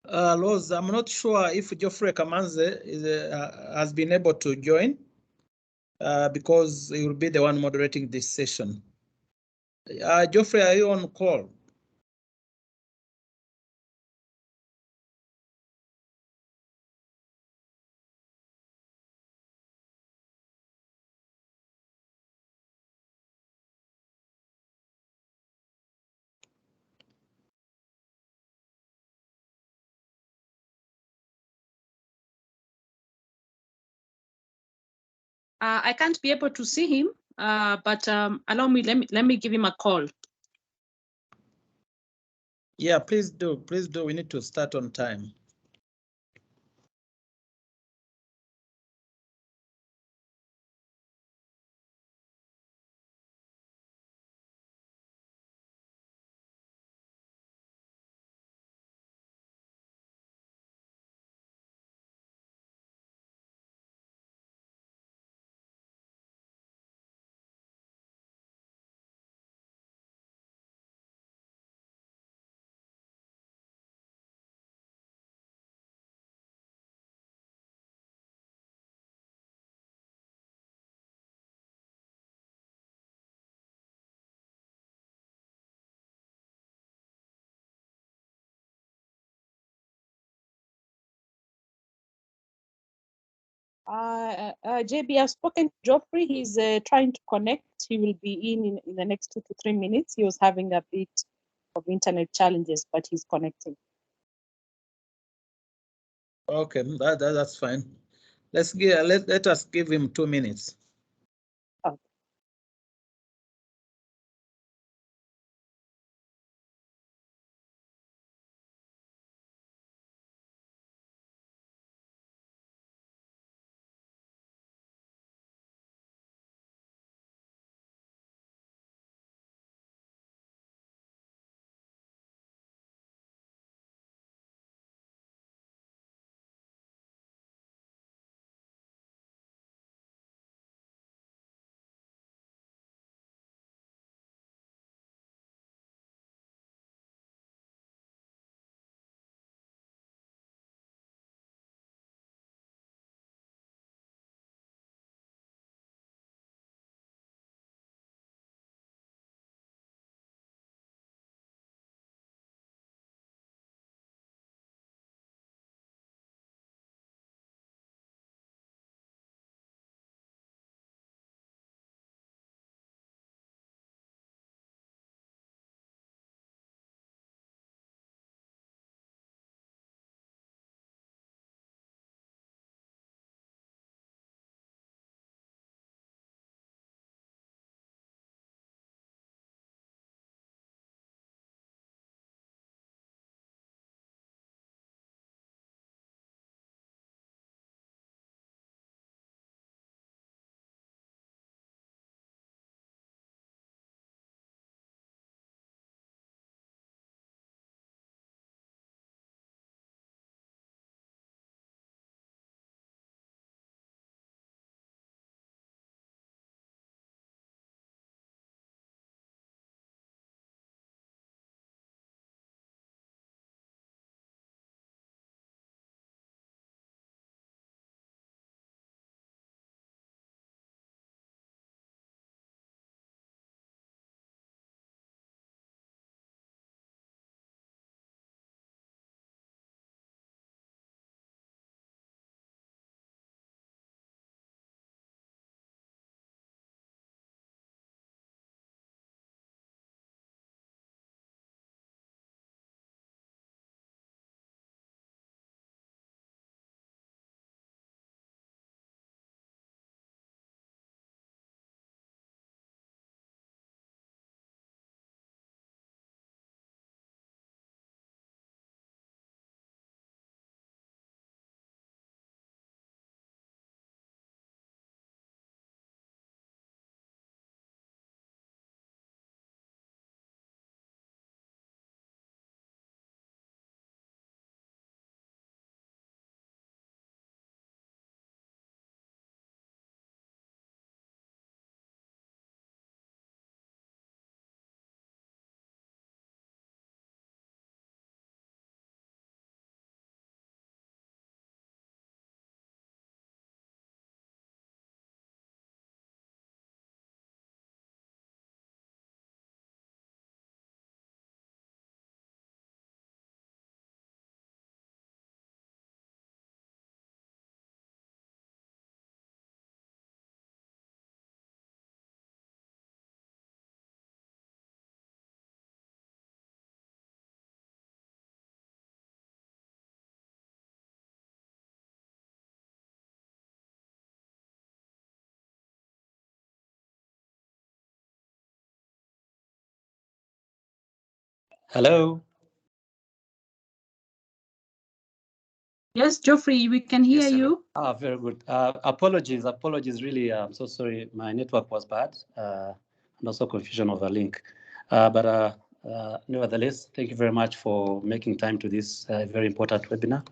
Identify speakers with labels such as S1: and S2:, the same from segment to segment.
S1: Loz, I'm not sure if Geoffrey Kamanze has been able to join because he will be the one moderating this session. Geoffrey, are you on call?
S2: I can't be able to see him, but allow me, let me give him a call.
S1: Yeah, please do. Please do. We need to start on time.
S2: JB, I've spoken to Geoffrey. He's trying to connect. He will be in the next 2 to 3 minutes. He was having a bit of internet challenges, but he's connecting.
S1: Okay, that's fine. Let us give him 2 minutes.
S2: Okay.
S3: Hello.
S2: Yes, Geoffrey, we can hear you.
S3: Very good. Apologies. Really, I'm so sorry. My network was bad, and also confusion of the link. Nevertheless, thank you very much for making time to this very important webinar.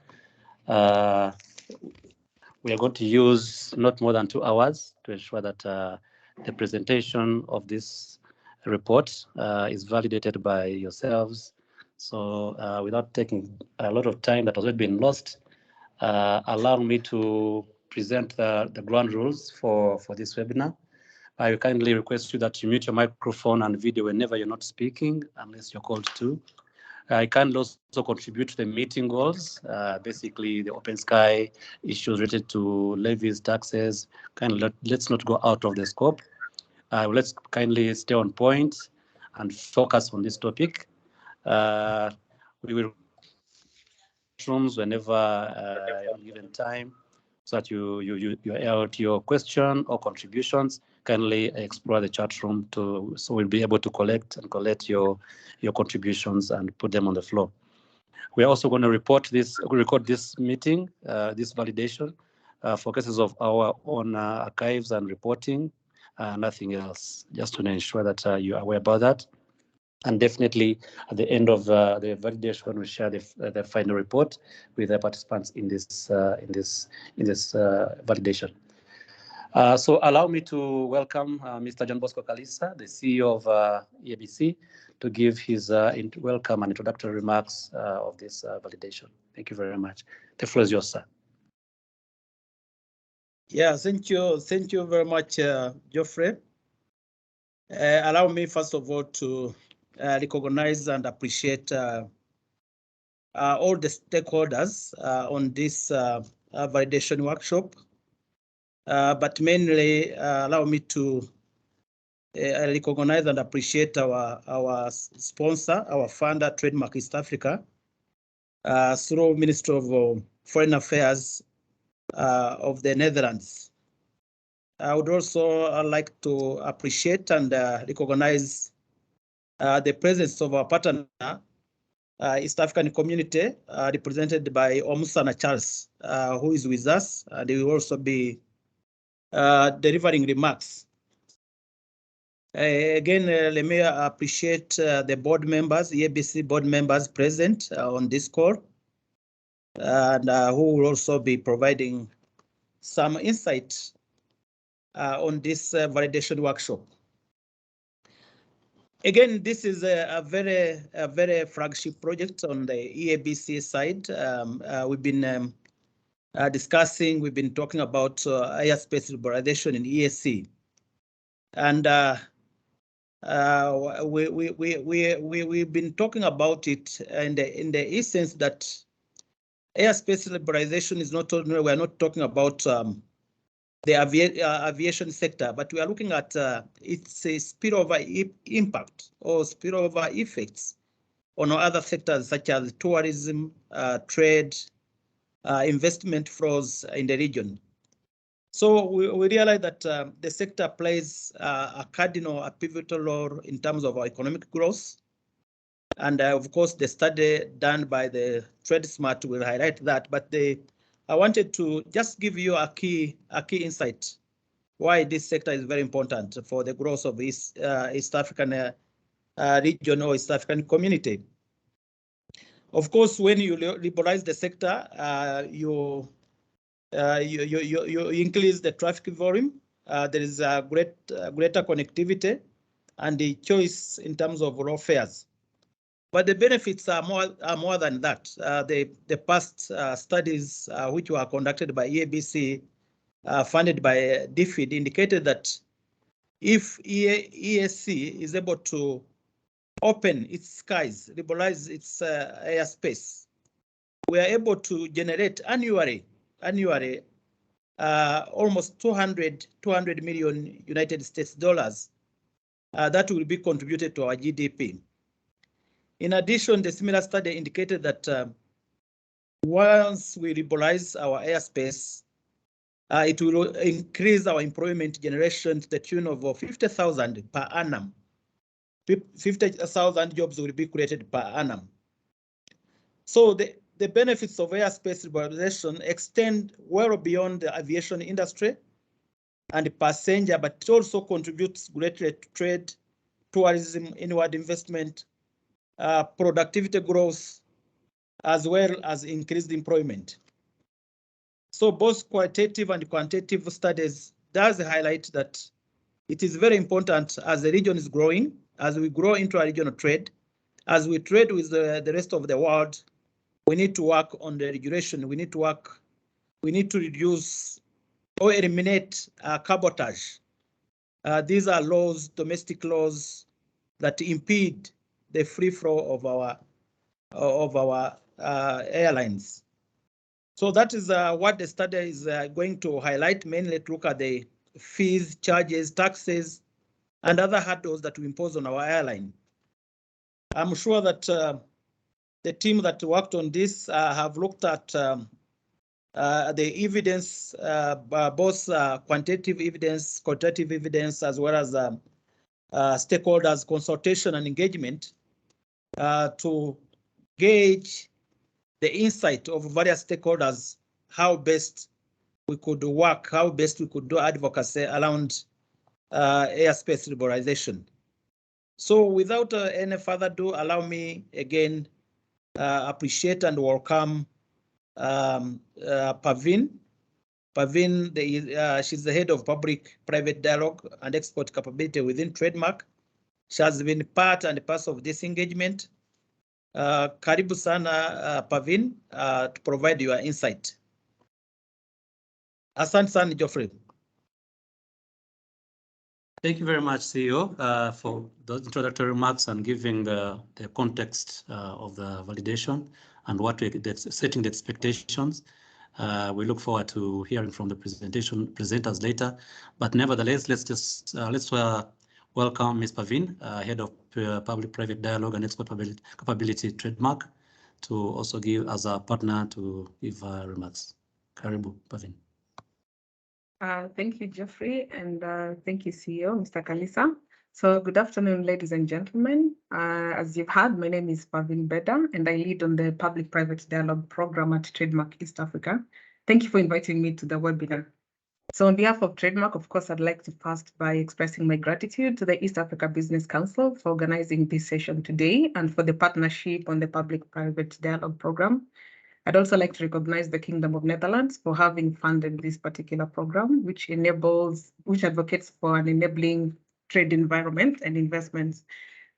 S3: We are going to use not more than 2 hours to ensure that the presentation of this report is validated by yourselves. So without taking a lot of time that has already been lost, allow me to present the ground rules for this webinar. I kindly request you that you mute your microphone and video whenever you're not speaking, unless you're called to. I can also contribute to the meeting goals, basically the open sky issues related to levies, taxes. Let's not go out of the scope. Let's kindly stay on point and focus on this topic. We will chat rooms whenever given time, so that you air out your question or contributions. Kindly explore the chat room so we'll be able to collect your contributions and put them on the floor. We are also going to record this meeting, this validation, for cases of our own archives and reporting, nothing else, just to ensure that you are aware about that. And definitely at the end of the validation, we share the final report with the participants in this validation. So allow me to welcome Mr. John Bosco Kalisa, the CEO of EABC, to give his welcome and introductory remarks of this validation. Thank you very much. The floor is yours, sir.
S1: Yeah, thank you very much, Geoffrey. Allow me first of all to recognize and appreciate all the stakeholders on this validation workshop, but mainly allow me to recognize and appreciate our sponsor, our funder, Trademark East Africa, through Ministry of Foreign Affairs of the Netherlands. I would also like to appreciate and recognize the presence of our partner, East African community, represented by Omusana Charles, who is with us, and he will also be delivering remarks. Again, let me appreciate the board members, EABC board members present on this call, and who will also be providing some insight on this validation workshop. Again, this is a very flagship project on the EABC side. We've been discussing, we've been talking about airspace liberalization in EAC, and we've been talking about it in the essence that airspace liberalization is not only, we're not talking about the aviation sector, but we are looking at its spillover impact or spillover effects on other sectors such as tourism, trade, investment flows in the region. So we realize that the sector plays a pivotal role in terms of our economic growth. And of course, the study done by the TradeSmart will highlight that. But I wanted to just give you a key insight why this sector is very important for the growth of East African region or East African community. Of course, when you liberalize the sector, you increase the traffic volume. There is a greater connectivity and the choice in terms of raw fares. But the benefits are more than that. The past studies which were conducted by EABC, funded by DFID, indicated that if EAC is able to open its skies, liberalize its airspace, we are able to generate annually almost 200 million United States dollars that will be contributed to our GDP. In addition, the similar study indicated that once we liberalize our airspace, it will increase our employment generation to the tune of 50,000 per annum. 50,000 jobs will be created per annum. So the benefits of airspace liberalization extend well beyond the aviation industry and passenger, but it also contributes greatly to trade, tourism, inward investment, productivity growth, as well as increased employment. So both qualitative and quantitative studies does highlight that it is very important as the region is growing, as we grow into a regional trade, as we trade with the rest of the world, we need to work on the regulation. We need to reduce or eliminate cabotage. These are laws, domestic laws that impede the free flow of our airlines. So that is what the study is going to highlight, mainly to look at the fees, charges, taxes, and other hurdles that we impose on our airline. I'm sure that the team that worked on this have looked at the evidence, both quantitative evidence, qualitative evidence, as well as stakeholders consultation and engagement to gauge the insight of various stakeholders, how best we could work, how best we could do advocacy around airspace liberalization. So without any further ado, allow me again appreciate and welcome Pavin. Pavin, she's the head of public-private dialogue and export capability within Trademark. She has been part and parcel of this engagement. Karibu sana Pavin to provide your insight. Asante sana Geoffrey.
S3: Thank you very much, CEO, for those introductory remarks and giving the context of the validation and what setting the expectations. We look forward to hearing from the presenters later. But nevertheless, let's welcome Ms. Pavin, Head of Public-Private Dialogue and Export Capability Trademark, to also give as a partner to give remarks. Karibu, Pavin.
S4: Thank you, Geoffrey, and thank you, CEO, Mr. Kalisa. So good afternoon, ladies and gentlemen. As you've heard, my name is Pavin Beda, and I lead on the Public-Private Dialogue Program at Trademark East Africa. Thank you for inviting me to the webinar. So on behalf of Trademark, of course, I'd like to start by expressing my gratitude to the East Africa Business Council for organizing this session today and for the partnership on the Public-Private Dialogue Program. I'd also like to recognize the Kingdom of Netherlands for having funded this particular program, which advocates for an enabling trade environment and investments.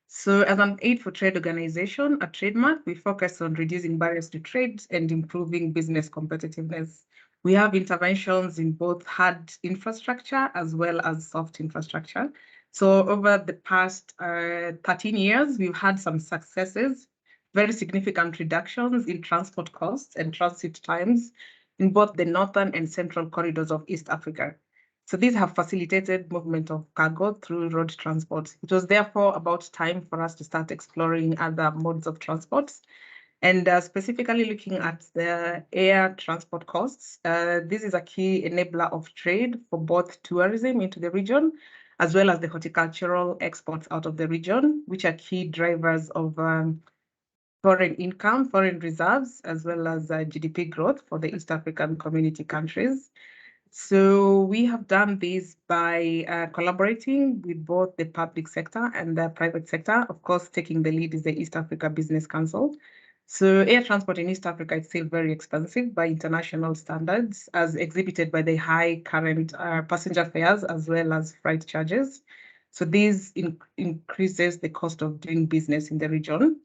S4: So as an aid for trade organization at Trademark, we focus on reducing barriers to trade and improving business competitiveness. We have interventions in both hard infrastructure as well as soft infrastructure. So over the past 13 years, we've had some successes, very significant reductions in transport costs and transit times in both the northern and central corridors of East Africa. So these have facilitated movement of cargo through road transport. It was therefore about time for us to start exploring other modes of transport. And specifically looking at the air transport costs, this is a key enabler of trade for both tourism into the region, as well as the horticultural exports out of the region, which are key drivers of foreign income, foreign reserves, as well as GDP growth for the East African community countries. So we have done this by collaborating with both the public sector and the private sector. Of course, taking the lead is the East Africa Business Council. So air transport in East Africa is still very expensive by international standards, as exhibited by the high current passenger fares as well as freight charges. So this increases the cost of doing business in the region.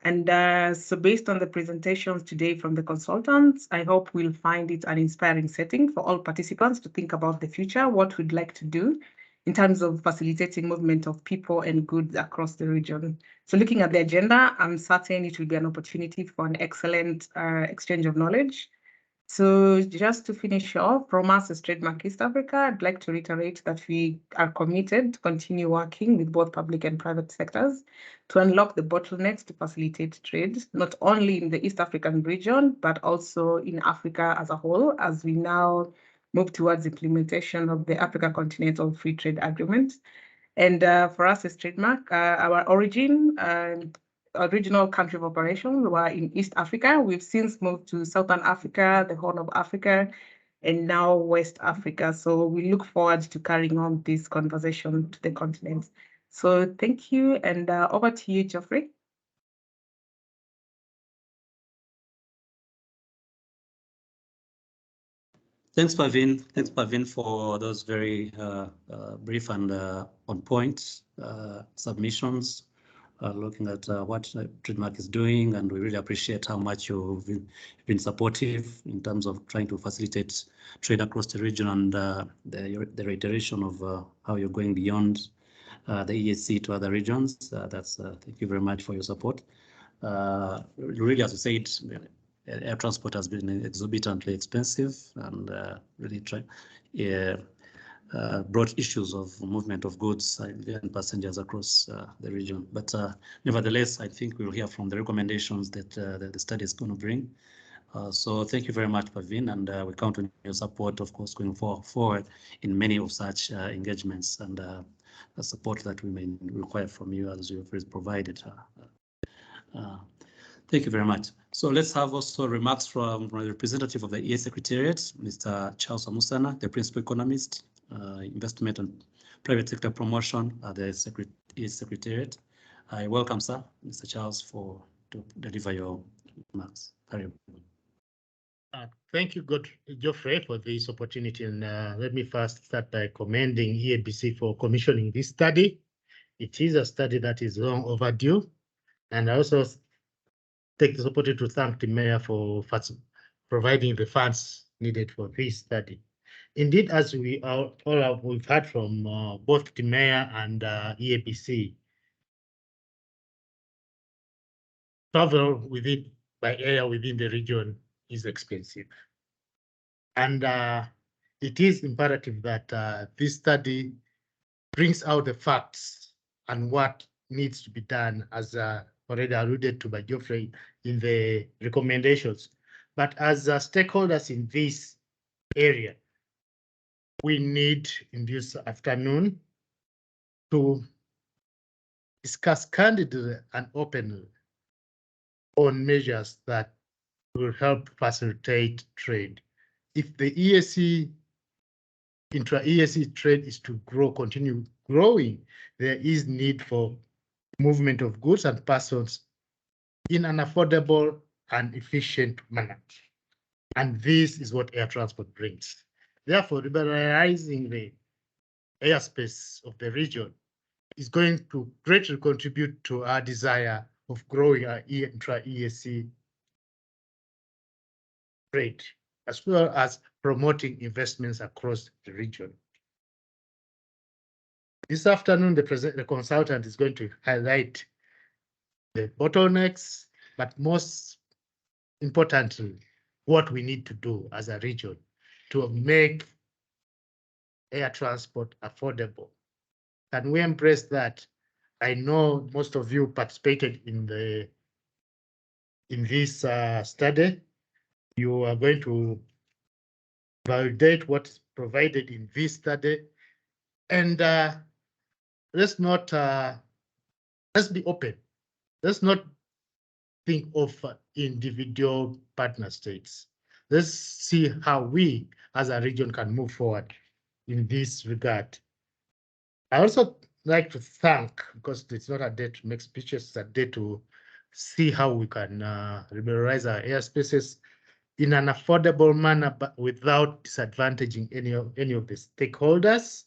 S4: And so based on the presentations today from the consultants, I hope we'll find it an inspiring setting for all participants to think about the future, what we'd like to do in terms of facilitating movement of people and goods across the region. So looking at the agenda, I'm certain it will be an opportunity for an excellent exchange of knowledge. So just to finish off, from us as Trademark East Africa, I'd like to reiterate that we are committed to continue working with both public and private sectors to unlock the bottlenecks to facilitate trade, not only in the East African region, but also in Africa as a whole, as we now move towards implementation of the Africa Continental Free Trade Agreement. And for us as Trademark, our original country of operation were in East Africa. We've since moved to Southern Africa, the Horn of Africa, and now West Africa. So we look forward to carrying on this conversation to the continent. So thank you, and over to you, Geoffrey.
S3: Thanks, Pavin. Thanks, Pavin, for those very brief and on point submissions, looking at what Trademark is doing, and we really appreciate how much you've been supportive in terms of trying to facilitate trade across the region, and the reiteration of how you're going beyond the EAC to other regions. Thank you very much for your support. Really, as you said, air transport has been exorbitantly expensive, and really brought issues of movement of goods and passengers across the region. But nevertheless, I think we'll hear from the recommendations that the study is going to bring. So thank you very much, Pavin, and we count on your support, of course, going forward in many of such engagements, and the support that we may require from you as you've provided. Thank you very much. So let's have also remarks from the representative of the EAC Secretariat, Mr. Charles Amusana, the Principal Economist, Investment and Private Sector Promotion at the EAC Secretariat. I welcome, sir, Mr. Charles, to deliver your remarks.
S5: Thank you, Geoffrey, for this opportunity. And let me first start by commending EABC for commissioning this study. It is a study that is long overdue. And I also take this opportunity to thank the Mayor for providing the funds needed for this study. Indeed, as we've heard from both the Mayor and EABC, travel by air within the region is expensive. And it is imperative that this study brings out the facts and what needs to be done, as already alluded to by Geoffrey in the recommendations. But as stakeholders in this area, we need in this afternoon to discuss candidly and openly on measures that will help facilitate trade. If the EAC, intra-EAC trade is to continue growing, there is need for movement of goods and persons in an affordable and efficient manner. And this is what air transport brings. Therefore, liberalizing the airspace of the region is going to greatly contribute to our desire of growing our intra-EAC trade, as well as promoting investments across the region. This afternoon, the consultant is going to highlight the bottlenecks, but most importantly, what we need to do as a region to make air transport affordable. Can we embrace that? I know most of you participated in this study. You are going to validate what's provided in this study, and let's be open. Let's not think of individual partner states. Let's see how we as a region can move forward in this regard. I also like to thank, because it's not a day to make speeches, it's a day to see how we can liberalize our airspaces in an affordable manner, but without disadvantaging any of the stakeholders.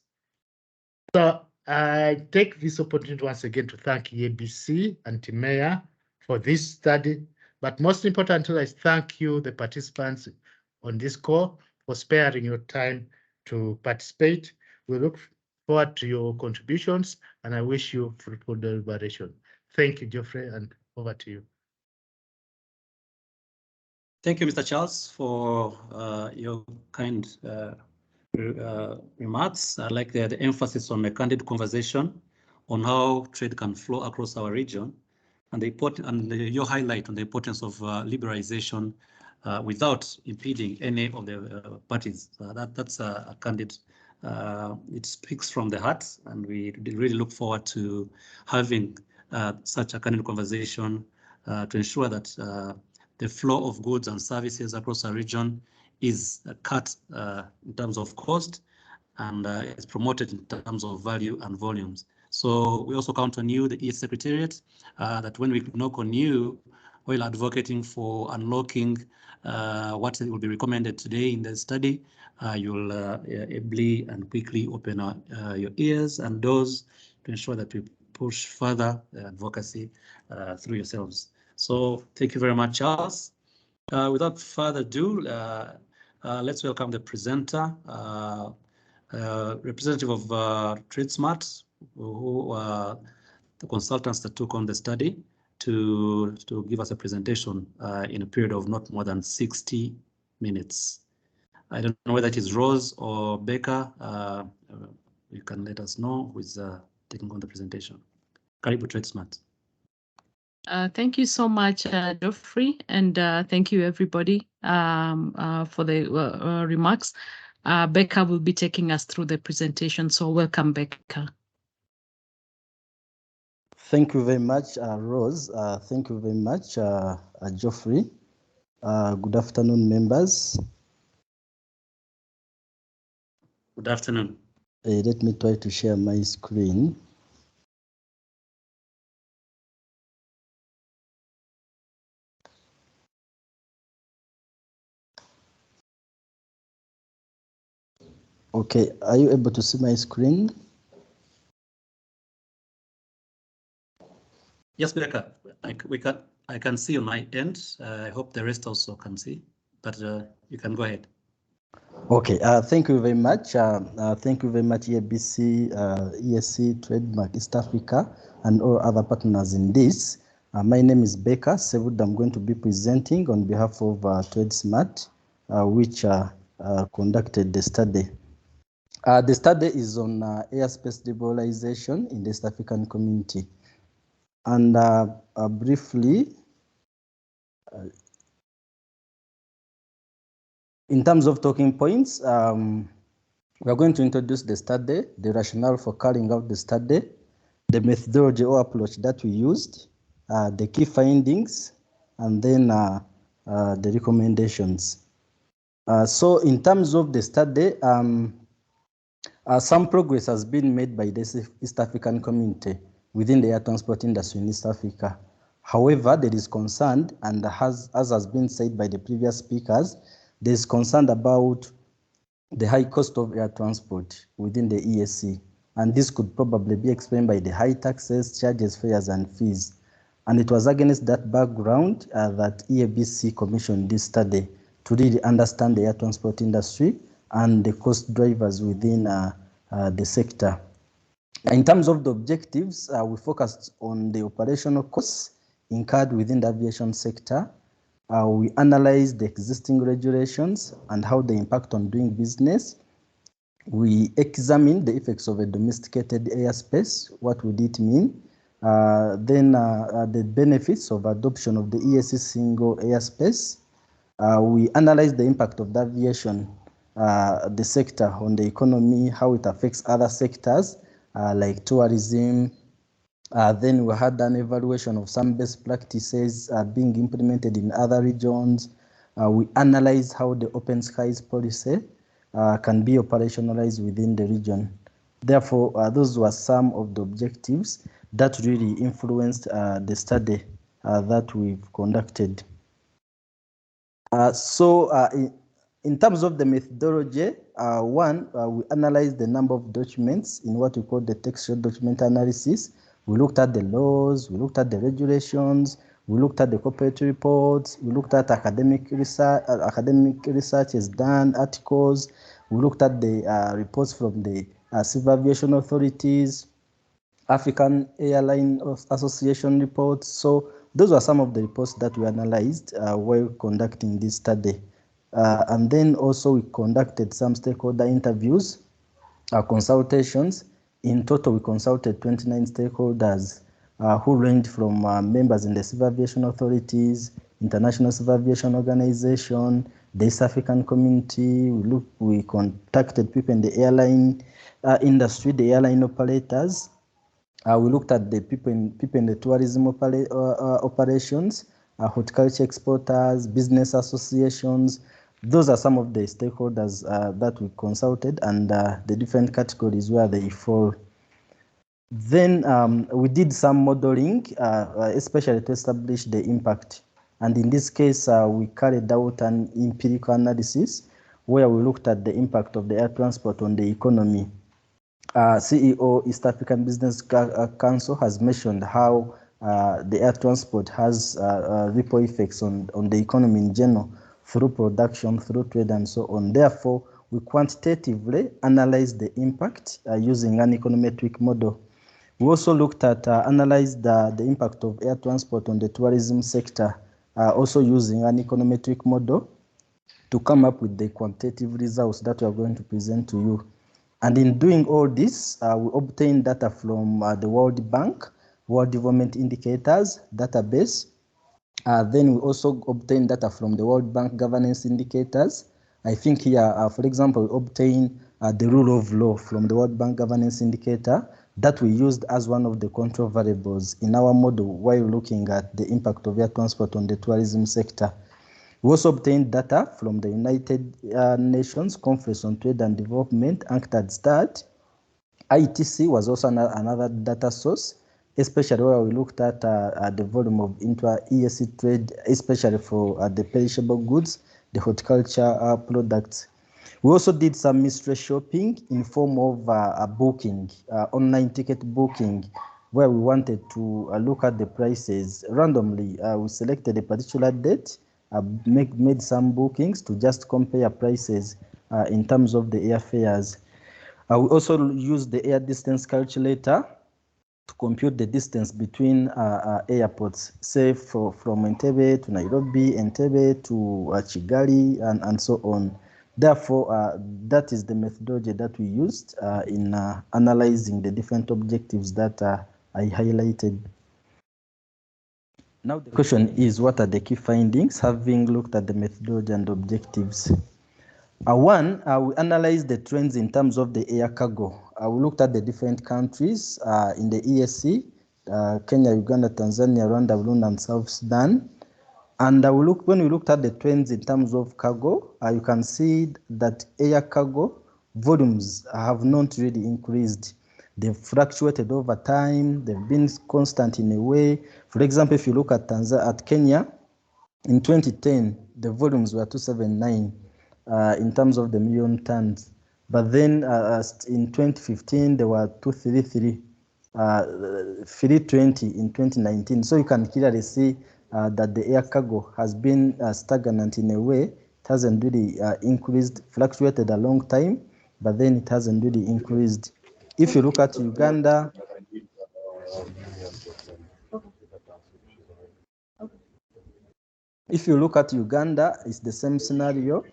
S5: So I take this opportunity once again to thank EABC and Timea for this study, but most importantly, I thank you, the participants on this call, for sparing your time to participate. We look forward to your contributions, and I wish you fruitful deliberation. Thank you, Geoffrey, and over to you.
S3: Thank you, Mr. Charles, for your kind remarks. I like the emphasis on a candid conversation on how trade can flow across our region, and your highlight on the importance of liberalization without impeding any of the parties. That's a candid It speaks from the heart, and we really look forward to having such a candid conversation to ensure that the flow of goods and services across our region is cut in terms of cost, and is promoted in terms of value and volumes. So we also count on you, the EAC Secretariat, that when we knock on you while advocating for unlocking what will be recommended today in the study, you'll ably and quickly open your ears and doors to ensure that we push further advocacy through yourselves. So thank you very much, Charles. Without further ado, let's welcome the presenter, representative of TradeSmart, who are the consultants that took on the study, to give us a presentation in a period of not more than 60 minutes. I don't know whether it is Rose or Becca. You can let us know who is taking on the presentation. Karibu TradeSmart.
S6: Thank you so much, Geoffrey, and thank you everybody for the remarks. Becca will be taking us through the presentation, so welcome, Becca.
S7: Thank you very much, Rose. Thank you very much, Geoffrey. Good afternoon, members.
S3: Good afternoon.
S7: Let me try to share my screen. Okay, are you able to see my screen?
S3: Yes, Becca, I can see on my end. I hope the rest also can see, but you can go ahead.
S7: Okay, thank you very much. Thank you very much, EABC, EAC, Trademark East Africa, and all other partners in this. My name is Becca Sevud. I'm going to be presenting on behalf of TradeSmart, which conducted the study. The study is on airspace liberalization in the East African community. And briefly, in terms of talking points, we are going to introduce the study, the rationale for carrying out the study, the methodology or approach that we used, the key findings, and then the recommendations. So in terms of the study, some progress has been made by the East African community within the air transport industry in East Africa. However, there is concern, and as has been said by the previous speakers, there is concern about the high cost of air transport within the EAC. And this could probably be explained by the high taxes, charges, fares, and fees. And it was against that background that EABC commissioned this study to really understand the air transport industry and the cost drivers within the sector. In terms of the objectives, we focused on the operational costs incurred within the aviation sector. We analyzed the existing regulations and how they impact on doing business. We examined the effects of a domesticated airspace. What would it mean? Then the benefits of adoption of the EAC single airspace. We analyzed the impact of the aviation, the sector on the economy, how it affects other sectors like tourism. Then we had an evaluation of some best practices being implemented in other regions. We analyzed how the open skies policy can be operationalized within the region. Therefore, those were some of the objectives that really influenced the study that we've conducted. In terms of the methodology, we analyzed the number of documents in what we call the textual document analysis. We looked at the laws, we looked at the regulations, we looked at the corporate reports, we looked at academic research done, articles, we looked at the reports from the Civil Aviation Authorities, African Airline Association reports. So those were some of the reports that we analyzed while conducting this study. And then also we conducted some stakeholder interviews, consultations. In total, we consulted 29 stakeholders who ranged from members in the Civil Aviation Authorities, International Civil Aviation Organization, the East African community. We contacted people in the airline industry, the airline operators. We looked at the people in the tourism operations, horticulture exporters, business associations. Those are some of the stakeholders that we consulted, and the different categories where they fall. Then we did some modeling, especially to establish the impact. And in this case, we carried out an empirical analysis where we looked at the impact of the air transport on the economy. CEO East African Business Council has mentioned how the air transport has ripple effects on the economy in general through production, through trade, and so on. Therefore, we quantitatively analyzed the impact using an econometric model. We also looked at analyzed the impact of air transport on the tourism sector, also using an econometric model to come up with the quantitative results that we are going to present to you. And in doing all this, we obtained data from the World Bank, World Development Indicators database. Then we also obtained data from the World Bank Governance Indicators. I think here, for example, we obtained the rule of law from the World Bank Governance Indicator that we used as one of the control variables in our model while looking at the impact of air transport on the tourism sector. We also obtained data from the United Nations Conference on Trade and Development, UNCTAD START. ITC was also another data source, especially where we looked at the volume of intra-EAC trade, especially for the perishable goods, the horticulture products. We also did some mystery shopping in form of a booking, online ticket booking, where we wanted to look at the prices randomly. We selected a particular date, made some bookings to just compare prices in terms of the airfares. We also used the air distance calculator to compute the distance between airports, say from Entebbe to Nairobi, Entebbe to Kigali, and so on. Therefore, that is the methodology that we used in analyzing the different objectives that I highlighted. Now the question is, what are the key findings, having looked at the methodology and objectives? One, we analyzed the trends in terms of the air cargo. We looked at the different countries in the EAC, Kenya, Uganda, Tanzania, Rwanda, Burundi, and South Sudan. And when we looked at the trends in terms of cargo, you can see that air cargo volumes have not really increased. They've fluctuated over time. They've been constant in a way. For example, if you look at Kenya, in 2010, the volumes were 279 in terms of the million tons. But then in 2015, they were 233, 320 in 2019. So you can clearly see that the air cargo has been stagnant in a way. It hasn't really increased, fluctuated a long time, but then it hasn't really increased. If you look at Uganda, it's the same scenario.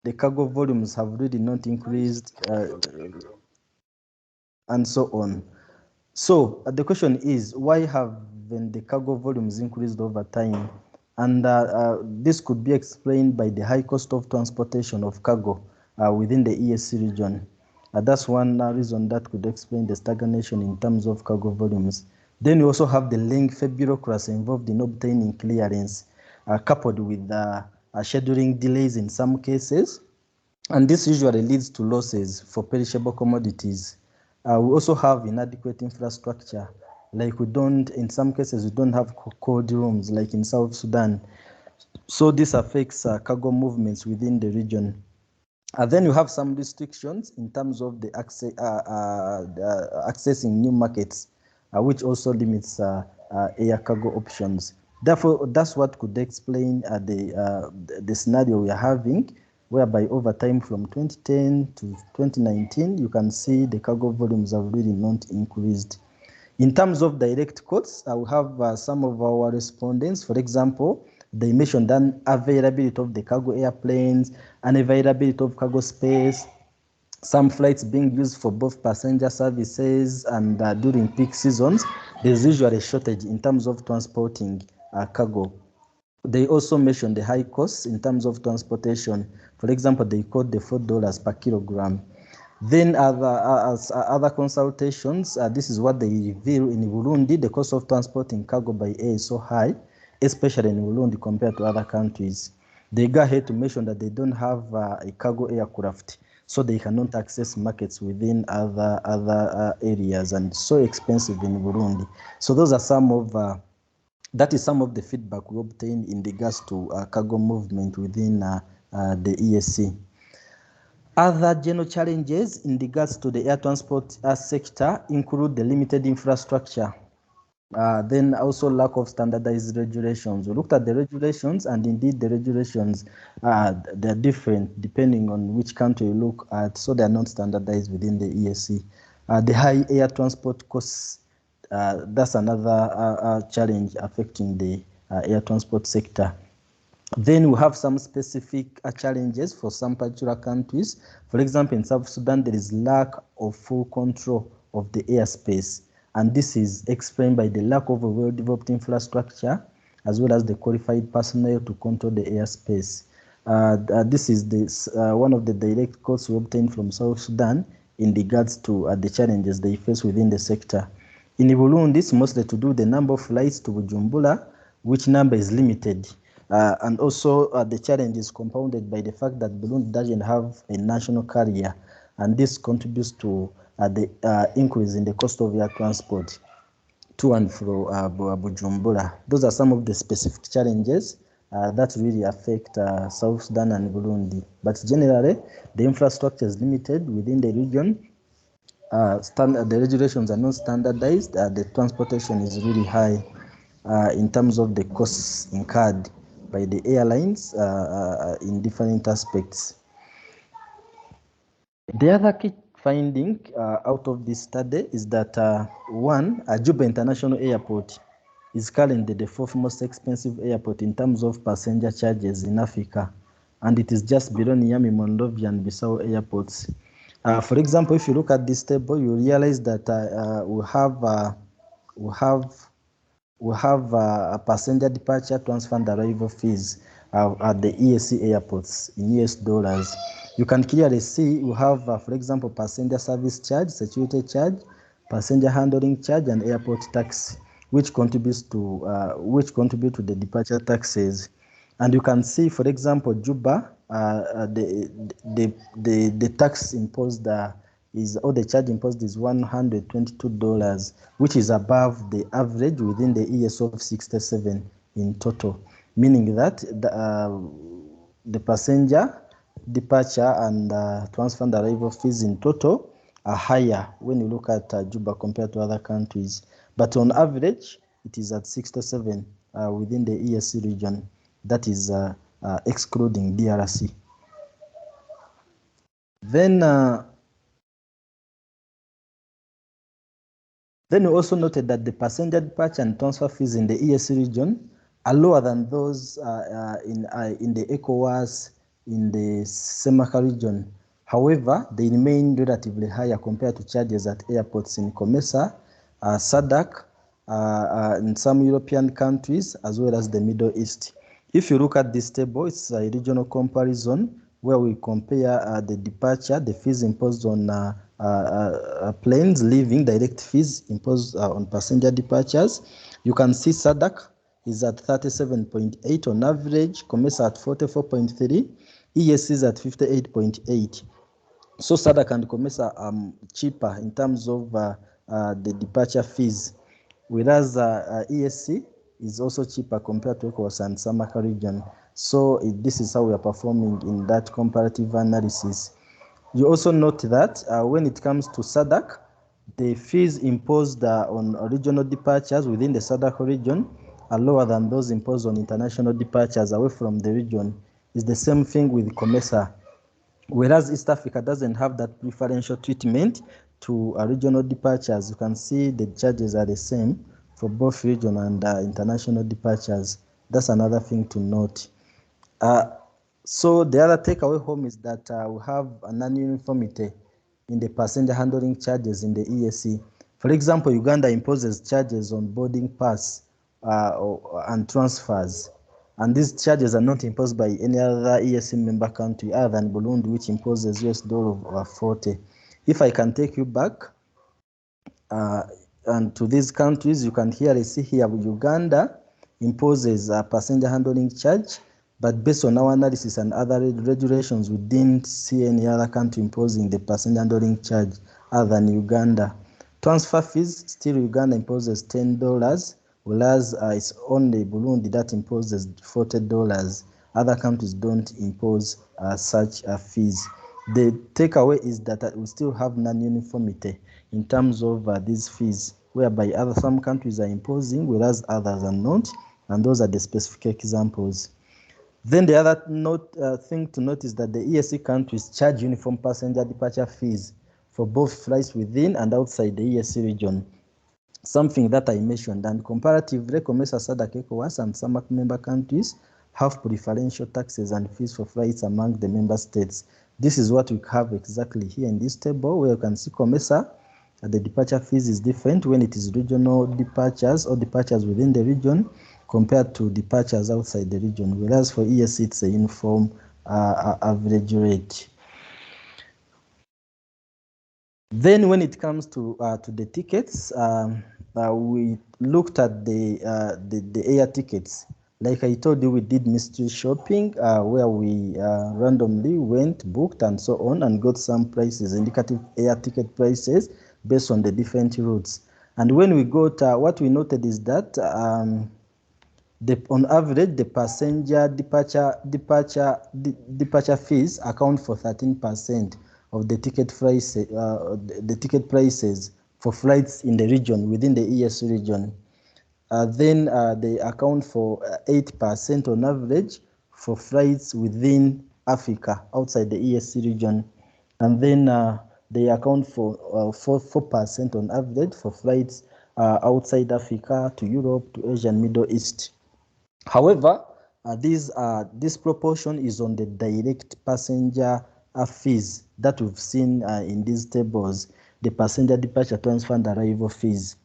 S7: The cargo volumes have really not increased, and so on. So the question is, why haven't the cargo volumes increased over time? And this could be explained by the high cost of transportation of cargo within the EAC region. That's one reason that could explain the stagnation in terms of cargo volumes. Then we also have the lengthy bureaucracy involved in obtaining clearance, coupled with scheduling delays in some cases. And this usually leads to losses for perishable commodities. We also have inadequate infrastructure. Like in some cases, we don't have cold rooms like in South Sudan. So this affects cargo movements within the region. Then you have some restrictions in terms of the accessing new markets, which also limits air cargo options. Therefore, that's what could explain the scenario we are having, whereby over time from 2010 to 2019, you can see the cargo volumes have really not increased. In terms of direct costs, we have some of our respondents, for example, they mentioned the availability of the cargo airplanes, unavailability of cargo space, some flights being used for both passenger services, and during peak seasons, there's usually a shortage in terms of transporting cargo. They also mentioned the high costs in terms of transportation. For example, they quote the $4 per kilogram. Then other consultations, this is what they reveal in Burundi. The cost of transporting cargo by air is so high, especially in Burundi compared to other countries. They go ahead to mention that they don't have a cargo aircraft, so they cannot access markets within other areas, and so expensive in Burundi. So those are some of that is some of the feedback we obtained in regards to cargo movement within the EAC. Other general challenges in regards to the air transport sector include the limited infrastructure, then also lack of standardized regulations. We looked at the regulations, and indeed the regulations they're different depending on which country you look at, so they're not standardized within the EAC. The high air transport costs, that's another challenge affecting the air transport sector. Then we have some specific challenges for some particular countries. For example, in South Sudan, there is lack of full control of the airspace. And this is explained by the lack of a well-developed infrastructure, as well as the qualified personnel to control the airspace. This is one of the direct costs we obtained from South Sudan in regards to the challenges they face within the sector. In Burundi, it's mostly to do with the number of flights to Bujumbura, which number is limited. And also the challenge is compounded by the fact that Burundi doesn't have a national carrier, and this contributes to the increase in the cost of air transport to and from Bujumbura. Those are some of the specific challenges that really affect South Sudan and Burundi. But generally, the infrastructure is limited within the region. The regulations are not standardized. The transportation is really high in terms of the costs incurred by the airlines in different aspects. The other key finding out of this study is that one, Juba International Airport is currently the fourth most expensive airport in terms of passenger charges in Africa, and it is just below Niamey, Monrovia, and Bissau airports. For example, if you look at this table, you realize that we have a passenger departure, transfer, and arrival fees at the EAC airports in US dollars. You can clearly see we have, for example, passenger service charge, security charge, passenger handling charge, and airport tax, which contribute to the departure taxes. And you can see, for example, Juba, the tax imposed or the charge imposed is $122, which is above the average within the EAC of 67 in total, meaning that the passenger departure and transfer and arrival fees in total are higher when you look at Juba compared to other countries. But on average, it is at 67 within the EAC region. That is excluding DRC. Then we also noted that the passenger departure and transfer fees in the EAC region are lower than those in the ECOWAS, in the CEMAC region. However, they remain relatively higher compared to charges at airports in COMESA, SADC, in some European countries, as well as the Middle East. If you look at this table, it's a regional comparison where we compare the departure, the fees imposed on planes leaving, direct fees imposed on passenger departures. You can see SADC is at 37.8 on average, COMESA at 44.3, EAC is at 58.8. So SADC and COMESA are cheaper in terms of the departure fees, whereas EAC is also cheaper compared to ECOWAS and CEMAC region. So this is how we are performing in that comparative analysis. You also note that when it comes to SADC, the fees imposed on regional departures within the SADC region are lower than those imposed on international departures away from the region. It's the same thing with COMESA. Whereas East Africa doesn't have that preferential treatment to regional departures. You can see the charges are the same for both regional and international departures. That's another thing to note. So the other takeaway home is that we have a non-uniformity in the passenger handling charges in the EAC. For example, Uganda imposes charges on boarding pass and transfers, And these charges are not imposed by any other EAC member country other than Burundi, which imposes $40. If I can take you back and to these countries, you can see here Uganda imposes a passenger handling charge, but based on our analysis and other regulations, we didn't see any other country imposing the passenger handling charge other than Uganda. Transfer fees, still Uganda imposes $10, whereas it's only Burundi that imposes $40. Other countries don't impose such fees. The takeaway is that we still have non-uniformity in terms of these fees, whereby some countries are imposing, whereas others are not, and those are the specific examples. Then the other thing to note is that the EAC countries charge uniform passenger departure fees for both flights within and outside the EAC region, something that I mentioned. And comparatively, COMESA, SADC, ECOWAS, and some member countries have preferential taxes and fees for flights among the member states. This is what we have exactly here in this table, where you can see COMESA, the departure fees is different when it is regional departures or departures within the region compared to departures outside the region, whereas for EAC it's a uniform average rate. Then when it comes to the tickets, we looked at the air tickets. Like I told you, we did mystery shopping where we randomly went, booked, and so on, and got some prices, indicative air ticket prices based on the different routes. And when we got, what we noted is that on average, the passenger departure fees account for 13% of the ticket prices for flights in the region, within the EAC region. Then they account for 8% on average for flights within Africa, outside the EAC region. And then they account for 4% on average for flights outside Africa to Europe, to Asia and Middle East. However, this proportion is on the direct passenger fees that we've seen in these tables, the passenger departure, transfer and arrival fees.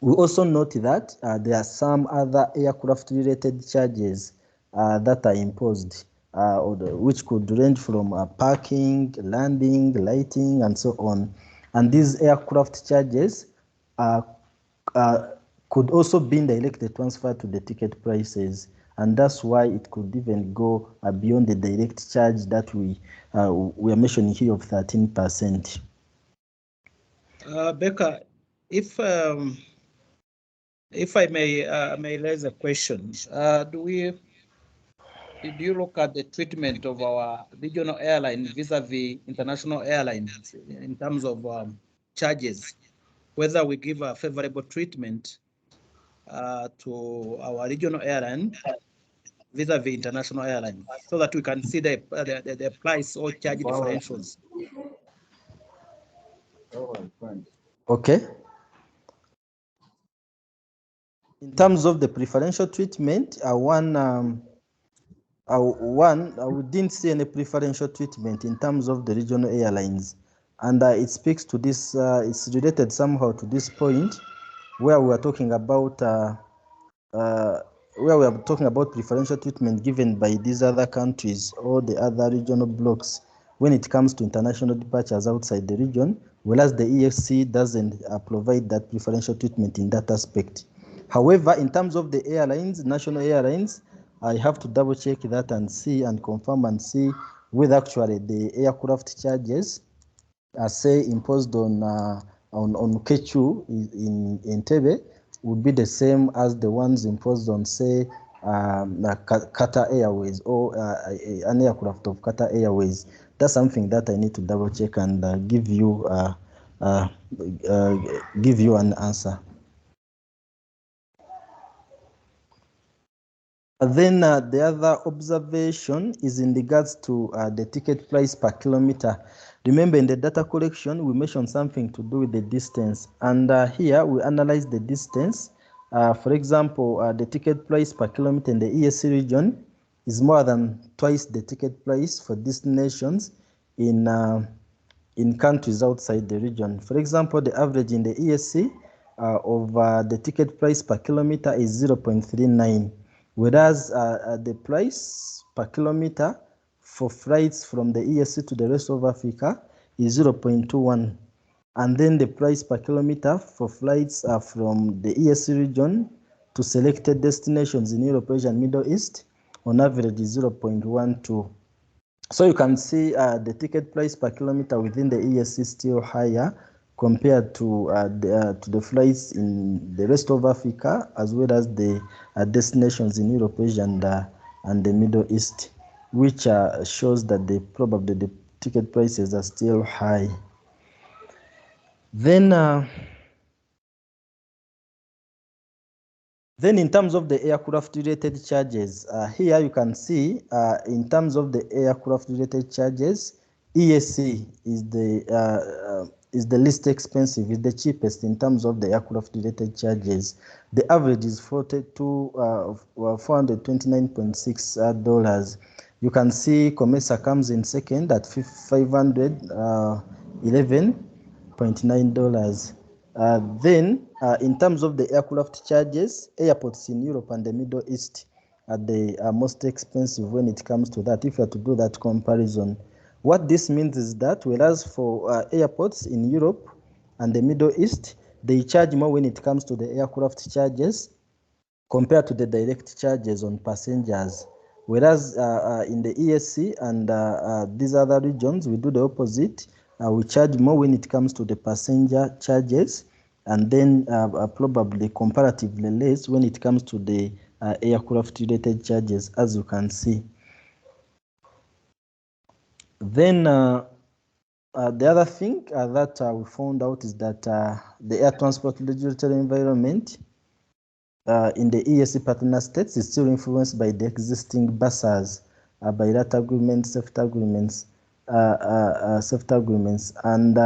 S7: We also note that there are some other aircraft-related charges that are imposed, which could range from parking, landing, lighting, and so on. And these aircraft charges could also be indirectly transferred to the ticket prices, and that's why it could even go beyond the direct charge that we are mentioning here of 13%.
S1: Becca, if I may raise a question, do you look at the treatment of our regional airline vis-a-vis international airlines in terms of charges, whether we give a favorable treatment to our regional airline vis-a-vis international airlines, so that we can see the price or charge differentials?
S7: Okay. In terms of the preferential treatment, we didn't see any preferential treatment in terms of the regional airlines, and it speaks to this. It's related somehow to this point where we are talking about preferential treatment given by these other countries or the other regional blocks when it comes to international departures outside the region, whereas the EAC doesn't provide that preferential treatment in that aspect. However, in terms of the airlines, national airlines, I have to double check that and see and confirm and see whether actually the aircraft charges are, say, imposed on Kechu in Entebbe would be the same as the ones imposed on, say, Qatar Airways or an aircraft of Qatar Airways. That's something that I need to double check and give you an answer. Then the other observation is in regards to the ticket price per kilometer. Remember, in the data collection, we mentioned something to do with the distance. And here we analyze the distance. For example, the ticket price per kilometer in the EAC region is more than twice the ticket price for destinations in countries outside the region. For example, the average in the EAC of the ticket price per kilometer is 0.39. whereas the price per kilometer for flights from the EAC to the rest of Africa is 0.21. And then the price per kilometer for flights from the EAC region to selected destinations in Europe, Asia, and Middle East on average is 0.12. So you can see the ticket price per kilometer within the EAC is still higher compared to the flights in the rest of Africa, as well as the destinations in Europe, Asia, and the Middle East, which shows that probably the ticket prices are still high. Then in terms of the aircraft-related charges, here you can see in terms of the aircraft-related charges, EAC is the least expensive, is the cheapest in terms of the aircraft-related charges. The average is $429.6. You can see Comesa comes in second at $511.9. Then, in terms of the aircraft charges, airports in Europe and the Middle East are the most expensive when it comes to that, if you are to do that comparison. What this means is that whereas for airports in Europe and the Middle East, they charge more when it comes to the aircraft charges compared to the direct charges on passengers. Whereas in the EAC and these other regions, we do the opposite. We charge more when it comes to the passenger charges, and then probably comparatively less when it comes to the aircraft-related charges, as you can see. Then the other thing that we found out is that the air transport regulatory environment in the EAC partner states is still influenced by the existing BASAs, bilateral agreements, SEFTA agreements, and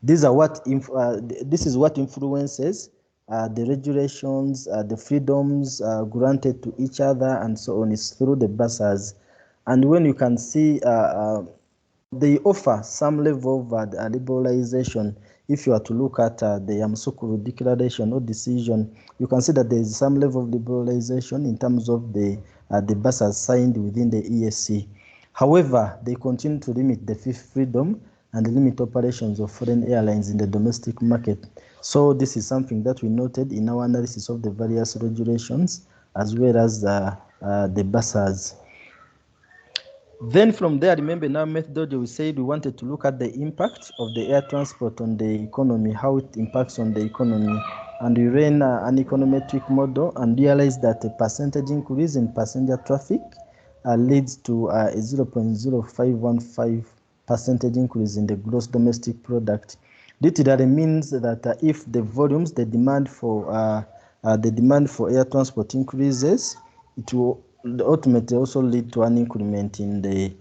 S7: these are what this is what influences the regulations, the freedoms granted to each other, and so on. Is through the BASAs, and when you can see they offer some level of liberalization. If you are to look at the Yamoussoukro Declaration or decision, you can see that there is some level of liberalization in terms of the BASAs signed within the EAC. However, they continue to limit the fifth freedom and limit operations of foreign airlines in the domestic market. So this is something that we noted in our analysis of the various regulations as well as the BASAs. Then from there, remember in our methodology, we said we wanted to look at the impact of the air transport on the economy, how it impacts on the economy. And we ran an econometric model and realized that a percentage increase in passenger traffic leads to a 0.0515 percentage increase in the gross domestic product. Literally means that if the volumes, the demand for air transport increases, it will ultimately also lead to an increment in the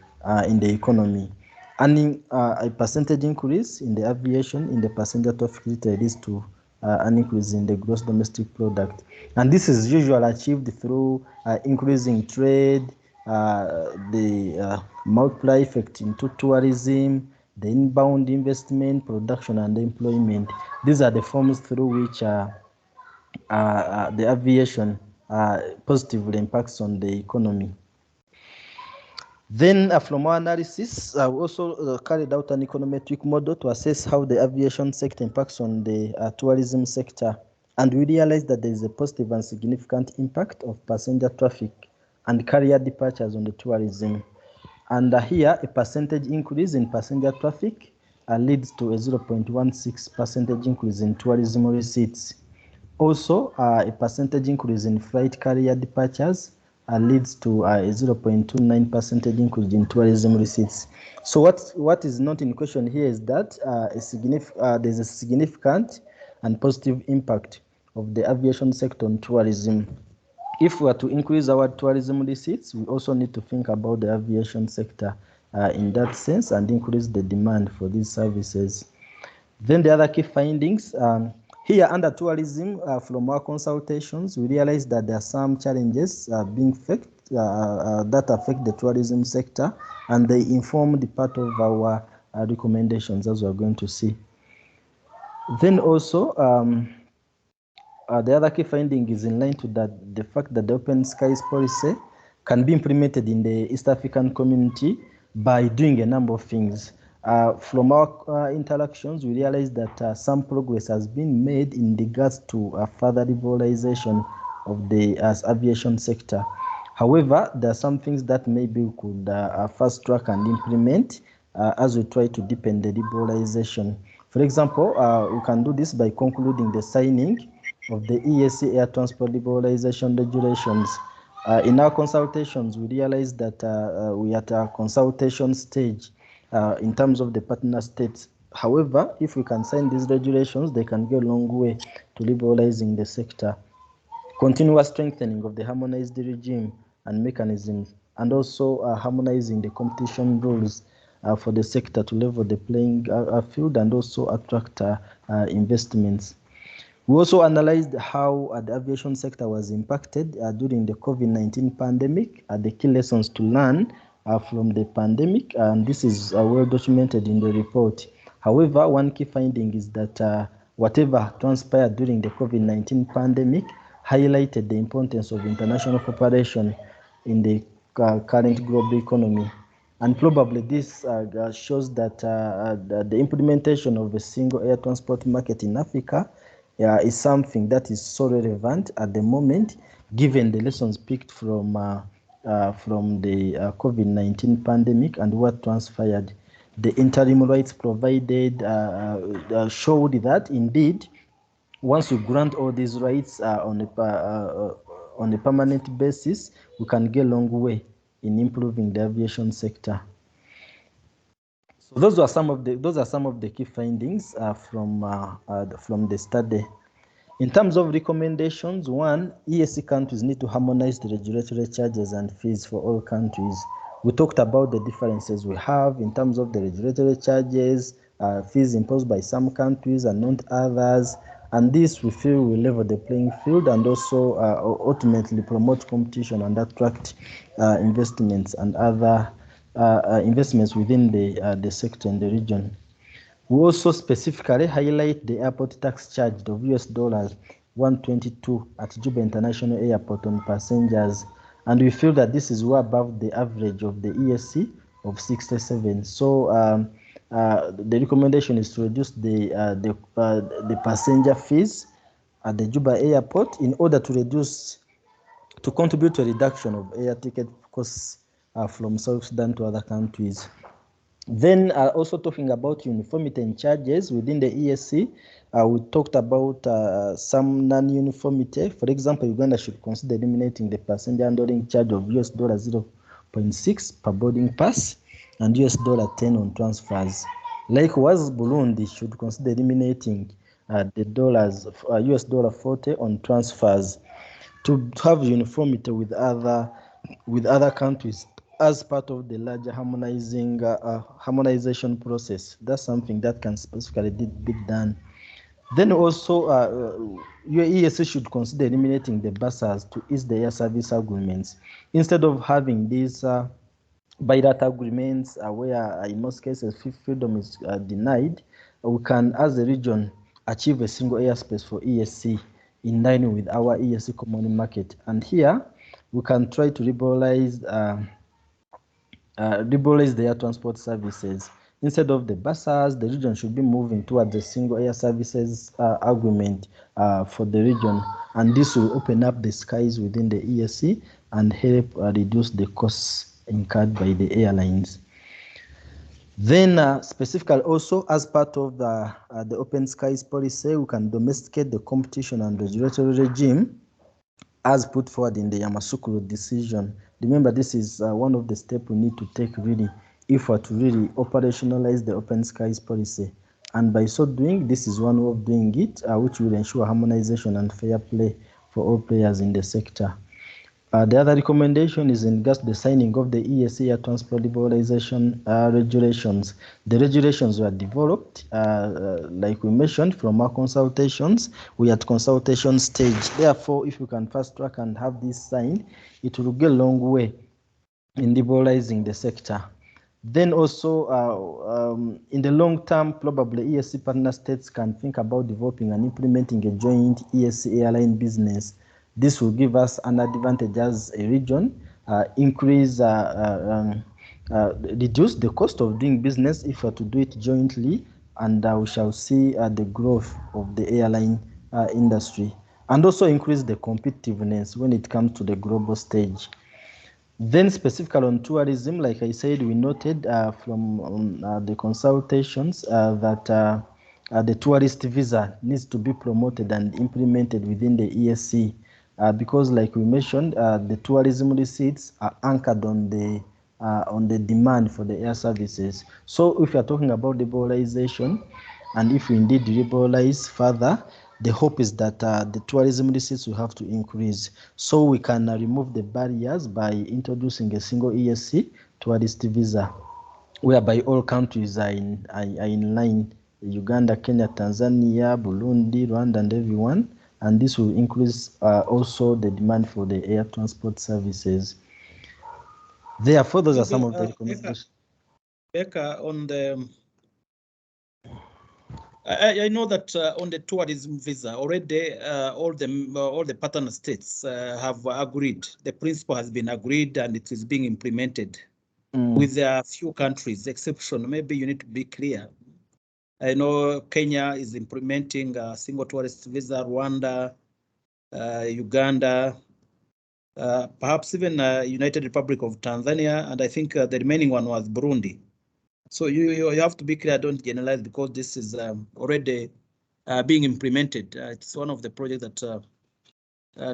S7: economy. And a percentage increase in the aviation in the passenger traffic leads to an increase in the gross domestic product. And this is usually achieved through increasing trade, the multiplier effect into tourism, the inbound investment, production, and employment. These are the forms through which the aviation positively impacts on the economy. Then from our analysis, we also carried out an econometric model to assess how the aviation sector impacts on the tourism sector. And we realized that there is a positive and significant impact of passenger traffic and carrier departures on the tourism. And here, a percentage increase in passenger traffic leads to a 0.16 percentage increase in tourism receipts. Also, a percentage increase in flight carrier departures leads to a 0.29 percentage increase in tourism receipts. So what is not in question here is that there's a significant and positive impact of the aviation sector on tourism. If we are to increase our tourism receipts, we also need to think about the aviation sector in that sense and increase the demand for these services. Then the other key findings, here under tourism, from our consultations, we realized that there are some challenges that affect the tourism sector, and they inform the part of our recommendations, as we are going to see. Then also, The other key finding is in line to the fact that the open skies policy can be implemented in the East African community by doing a number of things. From our interactions, we realized that some progress has been made in regards to further liberalization of the aviation sector. However, there are some things that maybe we could fast track and implement as we try to deepen the liberalization. For example, we can do this by concluding the signing of the EAC air transport liberalization regulations. In our consultations, we realized that we are at a consultation stage in terms of the partner states. However, if we can sign these regulations, they can go a long way to liberalizing the sector. Continuous strengthening of the harmonized regime and mechanisms, and also harmonizing the competition rules for the sector to level the playing field and also attract investments. We also analyzed how the aviation sector was impacted during the COVID-19 pandemic, the key lessons to learn from the pandemic, and this is well documented in the report. However, one key finding is that whatever transpired during the COVID-19 pandemic highlighted the importance of international cooperation in the current global economy. And probably this shows that the implementation of a single air transport market in Africa is something that is so relevant at the moment, given the lessons picked from the COVID-19 pandemic and what transpired. The interim rights provided showed that indeed, once we grant all these rights on a permanent basis, we can get a long way in improving the aviation sector. So those are some of the key findings from the study. In terms of recommendations, one, EAC countries need to harmonize the regulatory charges and fees for all countries. We talked about the differences we have in terms of the regulatory charges, fees imposed by some countries and not others, and this we feel will level the playing field and also ultimately promote competition and attract investments and other investments within the sector in the region. We also specifically highlight the airport tax charged of $122 at Juba International Airport on passengers, and we feel that this is well above the average of the EAC of 67. So the recommendation is to reduce the passenger fees at the Juba Airport in order to contribute to a reduction of air ticket costs from South Sudan to other countries. Then also talking about uniformity and charges within the EAC, we talked about some non-uniformity. For example, Uganda should consider eliminating the passenger handling charge of $0.6 per boarding pass and $10 on transfers. Likewise, Burundi should consider eliminating the $40 on transfers to have uniformity with other countries as part of the larger harmonization process. That's something that can specifically be done. Then also, EAC should consider eliminating the buses to ease the air service agreements. Instead of having these bilateral agreements where in most cases freedom is denied, we can, as a region, achieve a single airspace for EAC in line with our EAC common market. And here, we can try to liberalize the air transport services. Instead of the buses, the region should be moving towards a single air services agreement for the region, and this will open up the skies within the EAC and help reduce the costs incurred by the airlines. Then specifically also as part of the open skies policy, we can domesticate the competition and regulatory regime as put forward in the Yamoussoukro decision. Remember, this is one of the steps we need to take really if we're to really operationalize the open skies policy. And by so doing, this is one way of doing it, which will ensure harmonization and fair play for all players in the sector. The other recommendation is in regards to the signing of the EAC air transport liberalization regulations. The regulations were developed, like we mentioned, from our consultations. We are at consultation stage. Therefore, if we can fast track and have this signed, it will go a long way in liberalizing the sector. Then also in the long term, probably EAC partner states can think about developing and implementing a joint EAC airline business. This will give us an advantage as a region, reduce the cost of doing business if we are to do it jointly, and we shall see the growth of the airline industry, and also increase the competitiveness when it comes to the global stage. Then specifically on tourism, like I said, we noted from the consultations that the tourist visa needs to be promoted and implemented within the EAC because, like we mentioned, the tourism receipts are anchored on the demand for the air services. So if you are talking about liberalization, and if we indeed liberalize further, the hope is that the tourism receipts will have to increase. So we can remove the barriers by introducing a single EAC tourist visa, whereby all countries are in line: Uganda, Kenya, Tanzania, Burundi, Rwanda, and everyone. And this will increase also the demand for the air transport services. Therefore, those are some of the recommendations.
S1: Becca, on the I know that on the tourism visa already all the partner states have agreed. The principle has been agreed and it is being implemented. With a few countries exception. Maybe you need to be clear. I know Kenya is implementing a single tourist visa, Rwanda, Uganda, perhaps even United Republic of Tanzania, and I think the remaining one was Burundi. So you have to be clear, don't generalize, because this is already being implemented. It's one of the projects that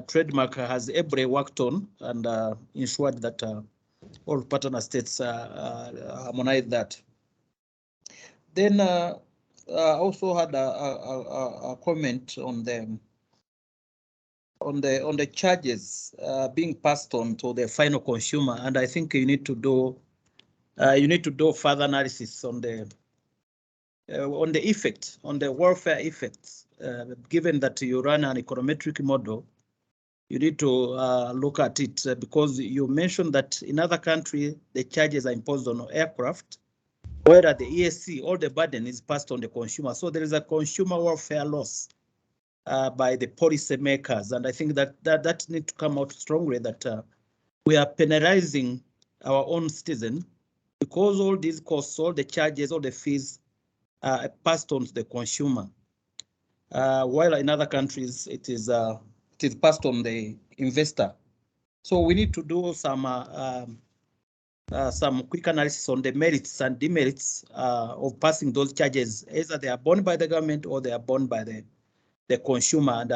S1: Trademark has ably worked on and ensured that all partner states harmonize that. Then also had a comment on the charges being passed on to the final consumer, and I think you need to do further analysis on the effect, on the welfare effects. Given that you run an econometric model, you need to look at it because you mentioned that in other countries the charges are imposed on aircraft, whereas the EAC, all the burden is passed on the consumer. So there is a consumer welfare loss by the policy makers, and I think that needs to come out strongly, that we are penalizing our own citizen because all these costs, all the charges, all the fees are passed on to the consumer, while in other countries it is passed on the investor. So we need to do some quick analysis on the merits and demerits of passing those charges, either they are borne by the government or they are borne by the consumer. And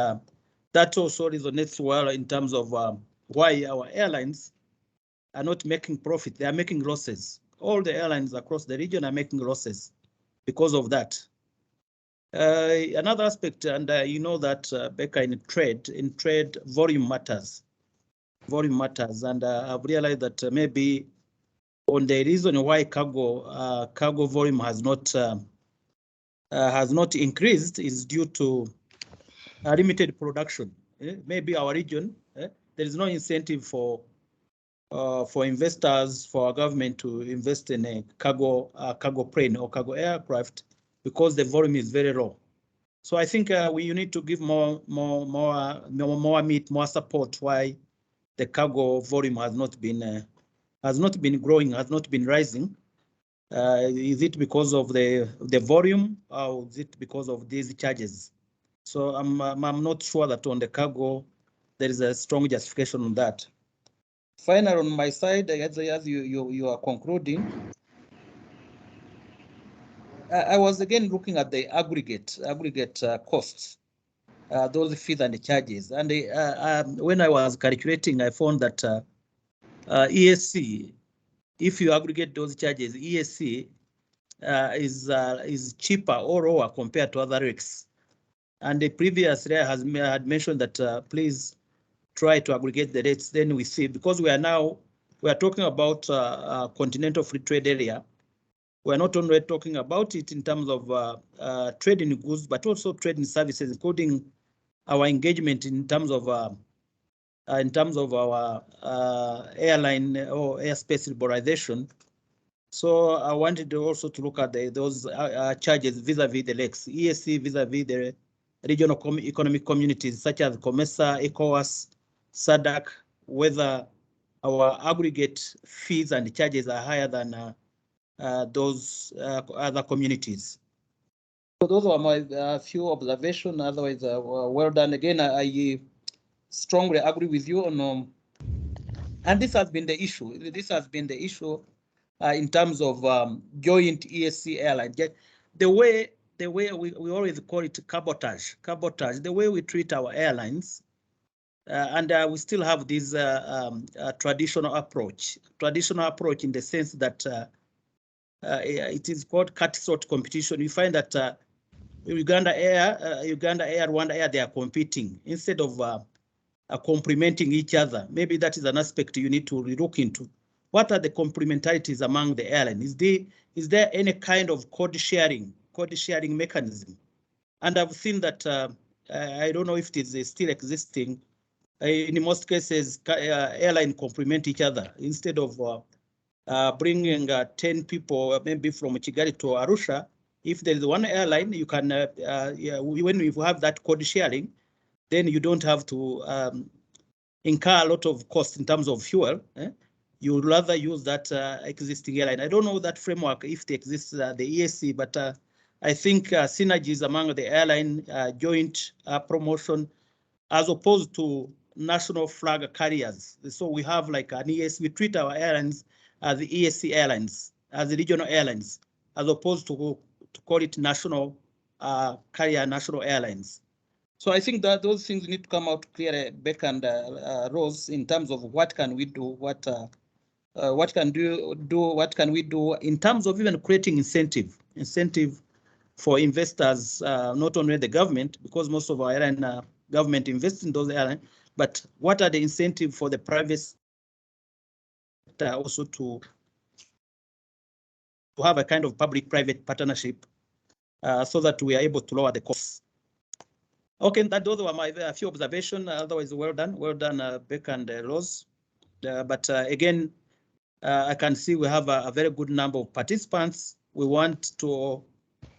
S1: that also resonates well in terms of why our airlines are not making profit. They are making losses. All the airlines across the region are making losses because of that. Another aspect, and you know that Becca, in trade, volume matters. Volume matters, and I've realized that maybe on the reason why cargo volume has not increased is due to limited production. Maybe our region, there is no incentive for investors, for our government to invest in a cargo plane or cargo aircraft because the volume is very low. So I think you need to give more meat, more support why the cargo volume has not been growing, has not been rising. Is it because of the volume, or is it because of these charges? So I'm not sure that on the cargo there is a strong justification on that. Finally, on my side, as you are concluding, I was again looking at the aggregate costs, those fees and the charges, and when I was calculating, I found that EAC, if you aggregate those charges, EAC is cheaper or lower compared to other rates. And the previous layer had mentioned that please try to aggregate the rates. Then we see, because we are talking about continental free trade area. We're not only talking about it in terms of trade in goods, but also trade in services, including our engagement in terms of our airline or airspace liberalization. So I wanted to also to look at those charges vis-a-vis the lakes, EAC vis-a-vis the regional economic communities such as COMESA, ECOWAS, SADC, whether our aggregate fees and charges are higher than those other communities. So those are my few observations. Otherwise, well done. Again, I strongly agree with you on, and this has been the issue. This has been the issue in terms of joint EAC airline. The way we always call it cabotage, the way we treat our airlines, and we still have this traditional approach in the sense that it is called cut-sort competition. You find that Uganda Air, Rwanda Air, they are competing instead of complementing each other. Maybe that is an aspect you need to look into. What are the complementarities among the airlines? Is there any kind of code sharing mechanism? And I've seen that I don't know if it is still existing. In most cases, airlines complement each other instead of bringing 10 people, maybe from Kigali to Arusha. If there is one airline, you can when you have that code sharing, then you don't have to incur a lot of cost in terms of fuel. You would rather use that existing airline. I don't know that framework if it exists the EAC, but I think synergies among the airline joint promotion as opposed to national flag carriers. So we have like an EAC, we treat our airlines as the EAC airlines, as the regional airlines, as opposed to call it national carrier, national airlines. So I think that those things need to come out clear, Beck and Rose, in terms of what can we do, what can we do in terms of even creating incentive for investors, not only the government, because most of our airline government invests in those airlines, but what are the incentives for the private sector also to have a kind of public-private partnership so that we are able to lower the costs. Okay, those were my few observations. Otherwise, well done, Beck and Rose. But again, I can see we have a very good number of participants. We want to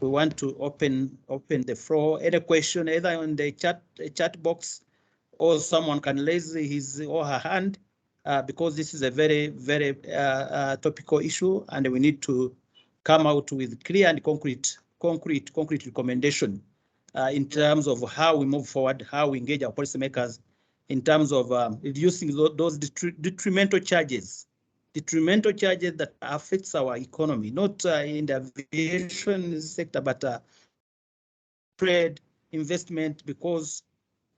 S1: open the floor. Any question either on the chat box, or someone can raise his or her hand, because this is a very topical issue, and we need to come out with clear and concrete recommendation in terms of how we move forward, how we engage our policymakers in terms of reducing those detrimental charges that affects our economy, not in the aviation sector, but trade, investment, because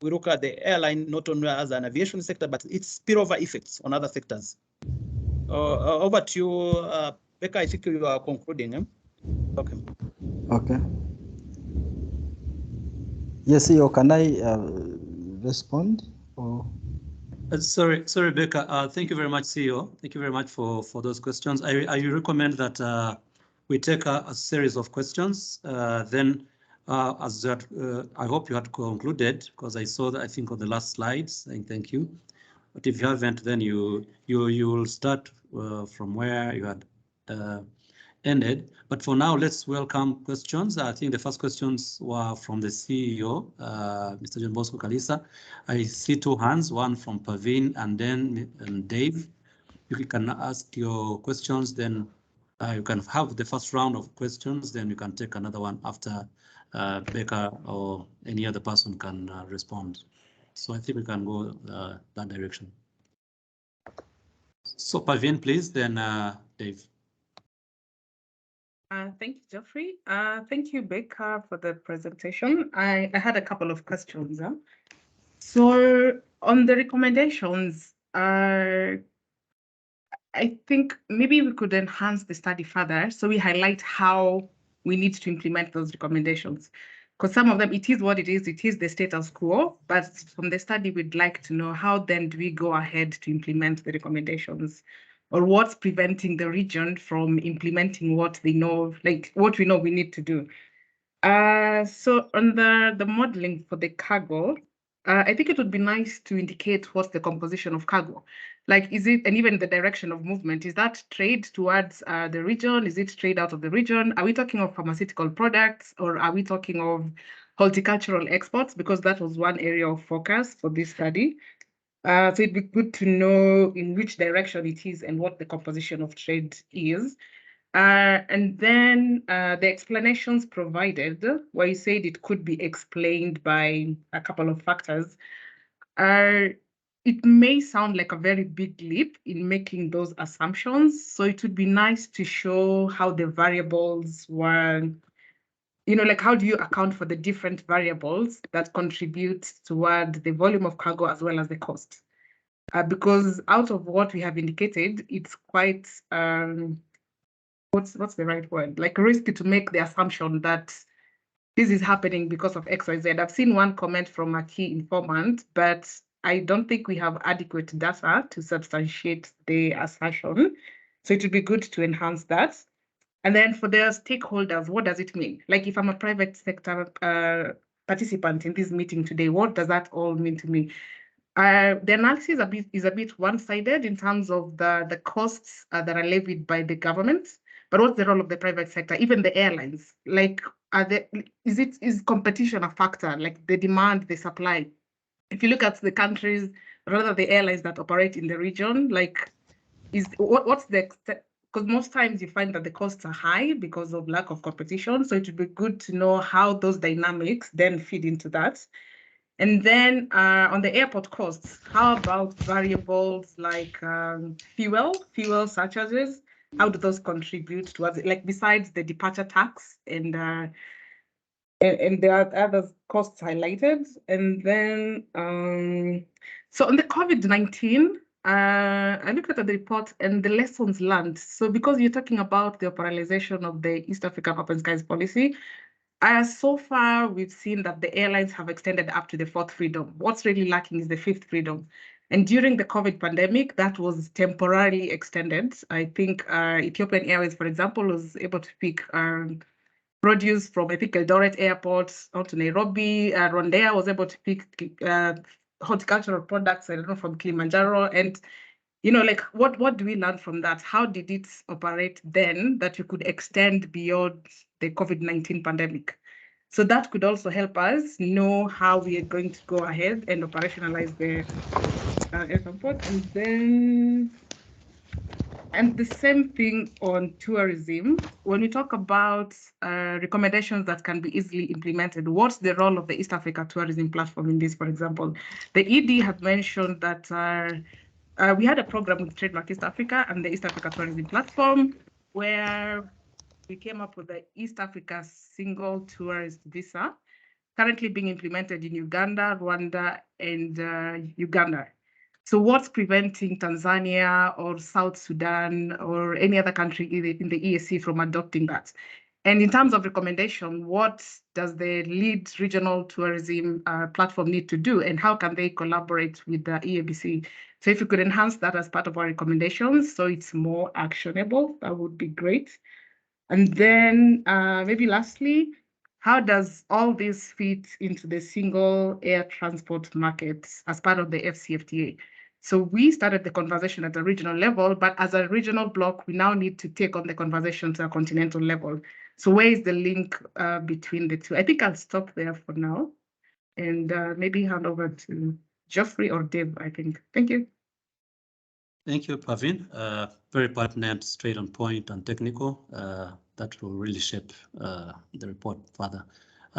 S1: we look at the airline not only as an aviation sector, but its spillover effects on other sectors. Over to you, Becca. I think you are concluding. Okay.
S7: Okay. Yes, CEO, can I respond? Or?
S3: Sorry, Becca. Thank you very much, CEO. Thank you very much for those questions. I recommend that we take a series of questions. Then, as that, I hope you had concluded, because I saw that I think on the last slides saying thank you. But if you haven't, then you will start from where you had ended. But for now, let's welcome questions. I think the first questions were from the CEO, Mr. John Bosco Kalisa. I see two hands, one from Pavin and then Dave. You can ask your questions, then you can have the first round of questions, then you can take another one after Becca or any other person can respond. So I think we can go that direction. So Pavin, please, then Dave.
S4: Thank you, Geoffrey. Thank you, Becca, for the presentation. I had a couple of questions. So on the recommendations, I think maybe we could enhance the study further. So we highlight how we need to implement those recommendations. Because some of them, it is what it is the status quo. But from the study, we'd like to know how then do we go ahead to implement the recommendations, or what's preventing the region from implementing what they know, like what we know we need to do. So on the modeling for the cargo, I think it would be nice to indicate what's the composition of cargo. Like, is it, and even the direction of movement, is that trade towards the region? Is it trade out of the region? Are we talking of pharmaceutical products, or are we talking of horticultural exports? Because that was one area of focus for this study. So it'd be good to know in which direction it is and what the composition of trade is. And then the explanations provided, where you said it could be explained by a couple of factors, it may sound like a very big leap in making those assumptions. So it would be nice to show how the variables were, like how do you account for the different variables that contribute toward the volume of cargo as well as the cost? Because out of what we have indicated, it's quite, what's the right word? Like risky to make the assumption that this is happening because of XYZ. I've seen one comment from a key informant, but I don't think we have adequate data to substantiate the assertion. So it would be good to enhance that. And then for the stakeholders, what does it mean? Like if I'm a private sector participant in this meeting today, what does that all mean to me? The analysis is a bit one-sided in terms of the costs that are levied by the government, but what's the role of the private sector, even the airlines? Like, is competition a factor, like the demand, the supply? If you look at the countries, rather the airlines that operate in the region, like, what's the extent? Because most times you find that the costs are high because of lack of competition. So it would be good to know how those dynamics then feed into that. And then on the airport costs, how about variables like fuel surcharges? How do those contribute towards it? Like besides the departure tax and there are other costs highlighted. And then, so on the COVID-19, I looked at the report and the lessons learned. So because you're talking about the operationalization of the East African Open Skies policy, so far, we've seen that the airlines have extended up to the fourth freedom. What's really lacking is the fifth freedom. And during the COVID pandemic, that was temporarily extended. I think Ethiopian Airways, for example, was able to pick produce from, I think, Eldoret Airport out to Nairobi. Rondea was able to pick horticultural products, I don't know, from Kilimanjaro. And like what do we learn from that? How did it operate then that you could extend beyond the COVID-19 pandemic? So that could also help us know how we are going to go ahead and operationalize the air support. And the same thing on tourism. When we talk about recommendations that can be easily implemented, what's the role of the East Africa Tourism Platform in this, for example? The ED had mentioned that we had a program with Trademark East Africa and the East Africa Tourism Platform, where we came up with the East Africa Single Tourist Visa, currently being implemented in Uganda, Rwanda, and Uganda. So what's preventing Tanzania or South Sudan or any other country in the EAC from adopting that? And in terms of recommendation, what does the lead regional tourism platform need to do, and how can they collaborate with the EABC? So if you could enhance that as part of our recommendations so it's more actionable, that would be great. And then maybe lastly, how does all this fit into the single air transport market as part of the FCFTA? So we started the conversation at a regional level, but as a regional bloc, we now need to take on the conversation to a continental level. So where is the link between the two? I think I'll stop there for now and maybe hand over to Geoffrey or Dave, I think. Thank you.
S3: Thank you, Pavin. Very pertinent, straight on point and technical. That will really shape the report further.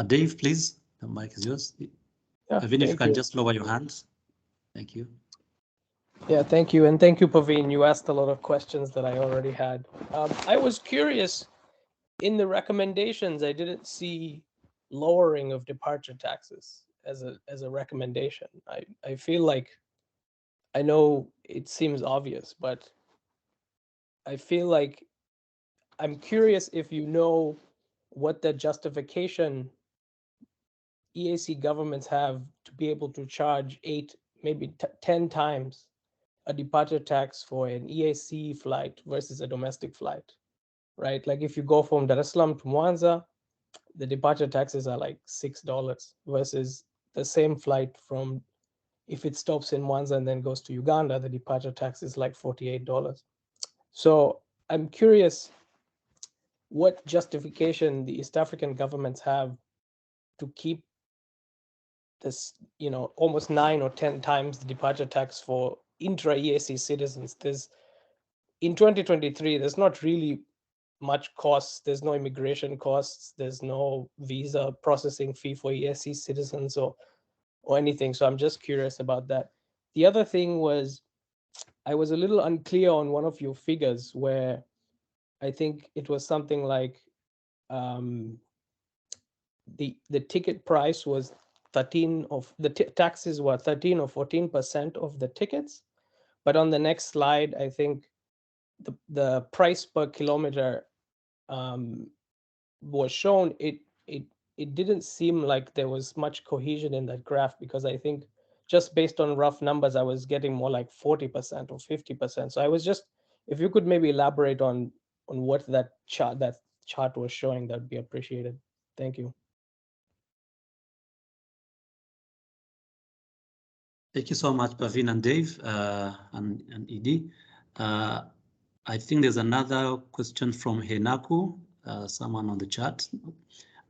S3: Dave, please, the mic is yours.
S8: Yeah,
S3: Pavin, if you can just lower your hands. Thank you.
S8: Yeah, thank you. And thank you, Pavin. You asked a lot of questions that I already had. I was curious, in the recommendations, I didn't see lowering of departure taxes as a recommendation. I feel like, I know it seems obvious, but I feel like I'm curious if you know what the justification EAC governments have to be able to charge 8, maybe 10 times a departure tax for an EAC flight versus a domestic flight, right? Like if you go from Dar es Salaam to Mwanza, the departure taxes are like $6 versus the same flight from if it stops in Mwanza and then goes to Uganda, the departure tax is like $48. So I'm curious what justification the East African governments have to keep this, almost 9 or 10 times the departure tax for intra-EAC citizens. In 2023, there's not really much costs. There's no immigration costs. There's no visa processing fee for EAC citizens or anything. So I'm just curious about that. The other thing was, I was a little unclear on one of your figures where I think it was something like the ticket price was 13 of the taxes were 13 or 14% of the tickets, but on the next slide I think the price per kilometer was shown. It didn't seem like there was much cohesion in that graph, because I think just based on rough numbers I was getting more like 40% or 50%. So I was just, if you could maybe elaborate on what that chart was showing, that'd be appreciated. Thank you.
S3: Thank you so much, Pavin and Dave and Edie. I think there's another question from Henaku, someone on the chat,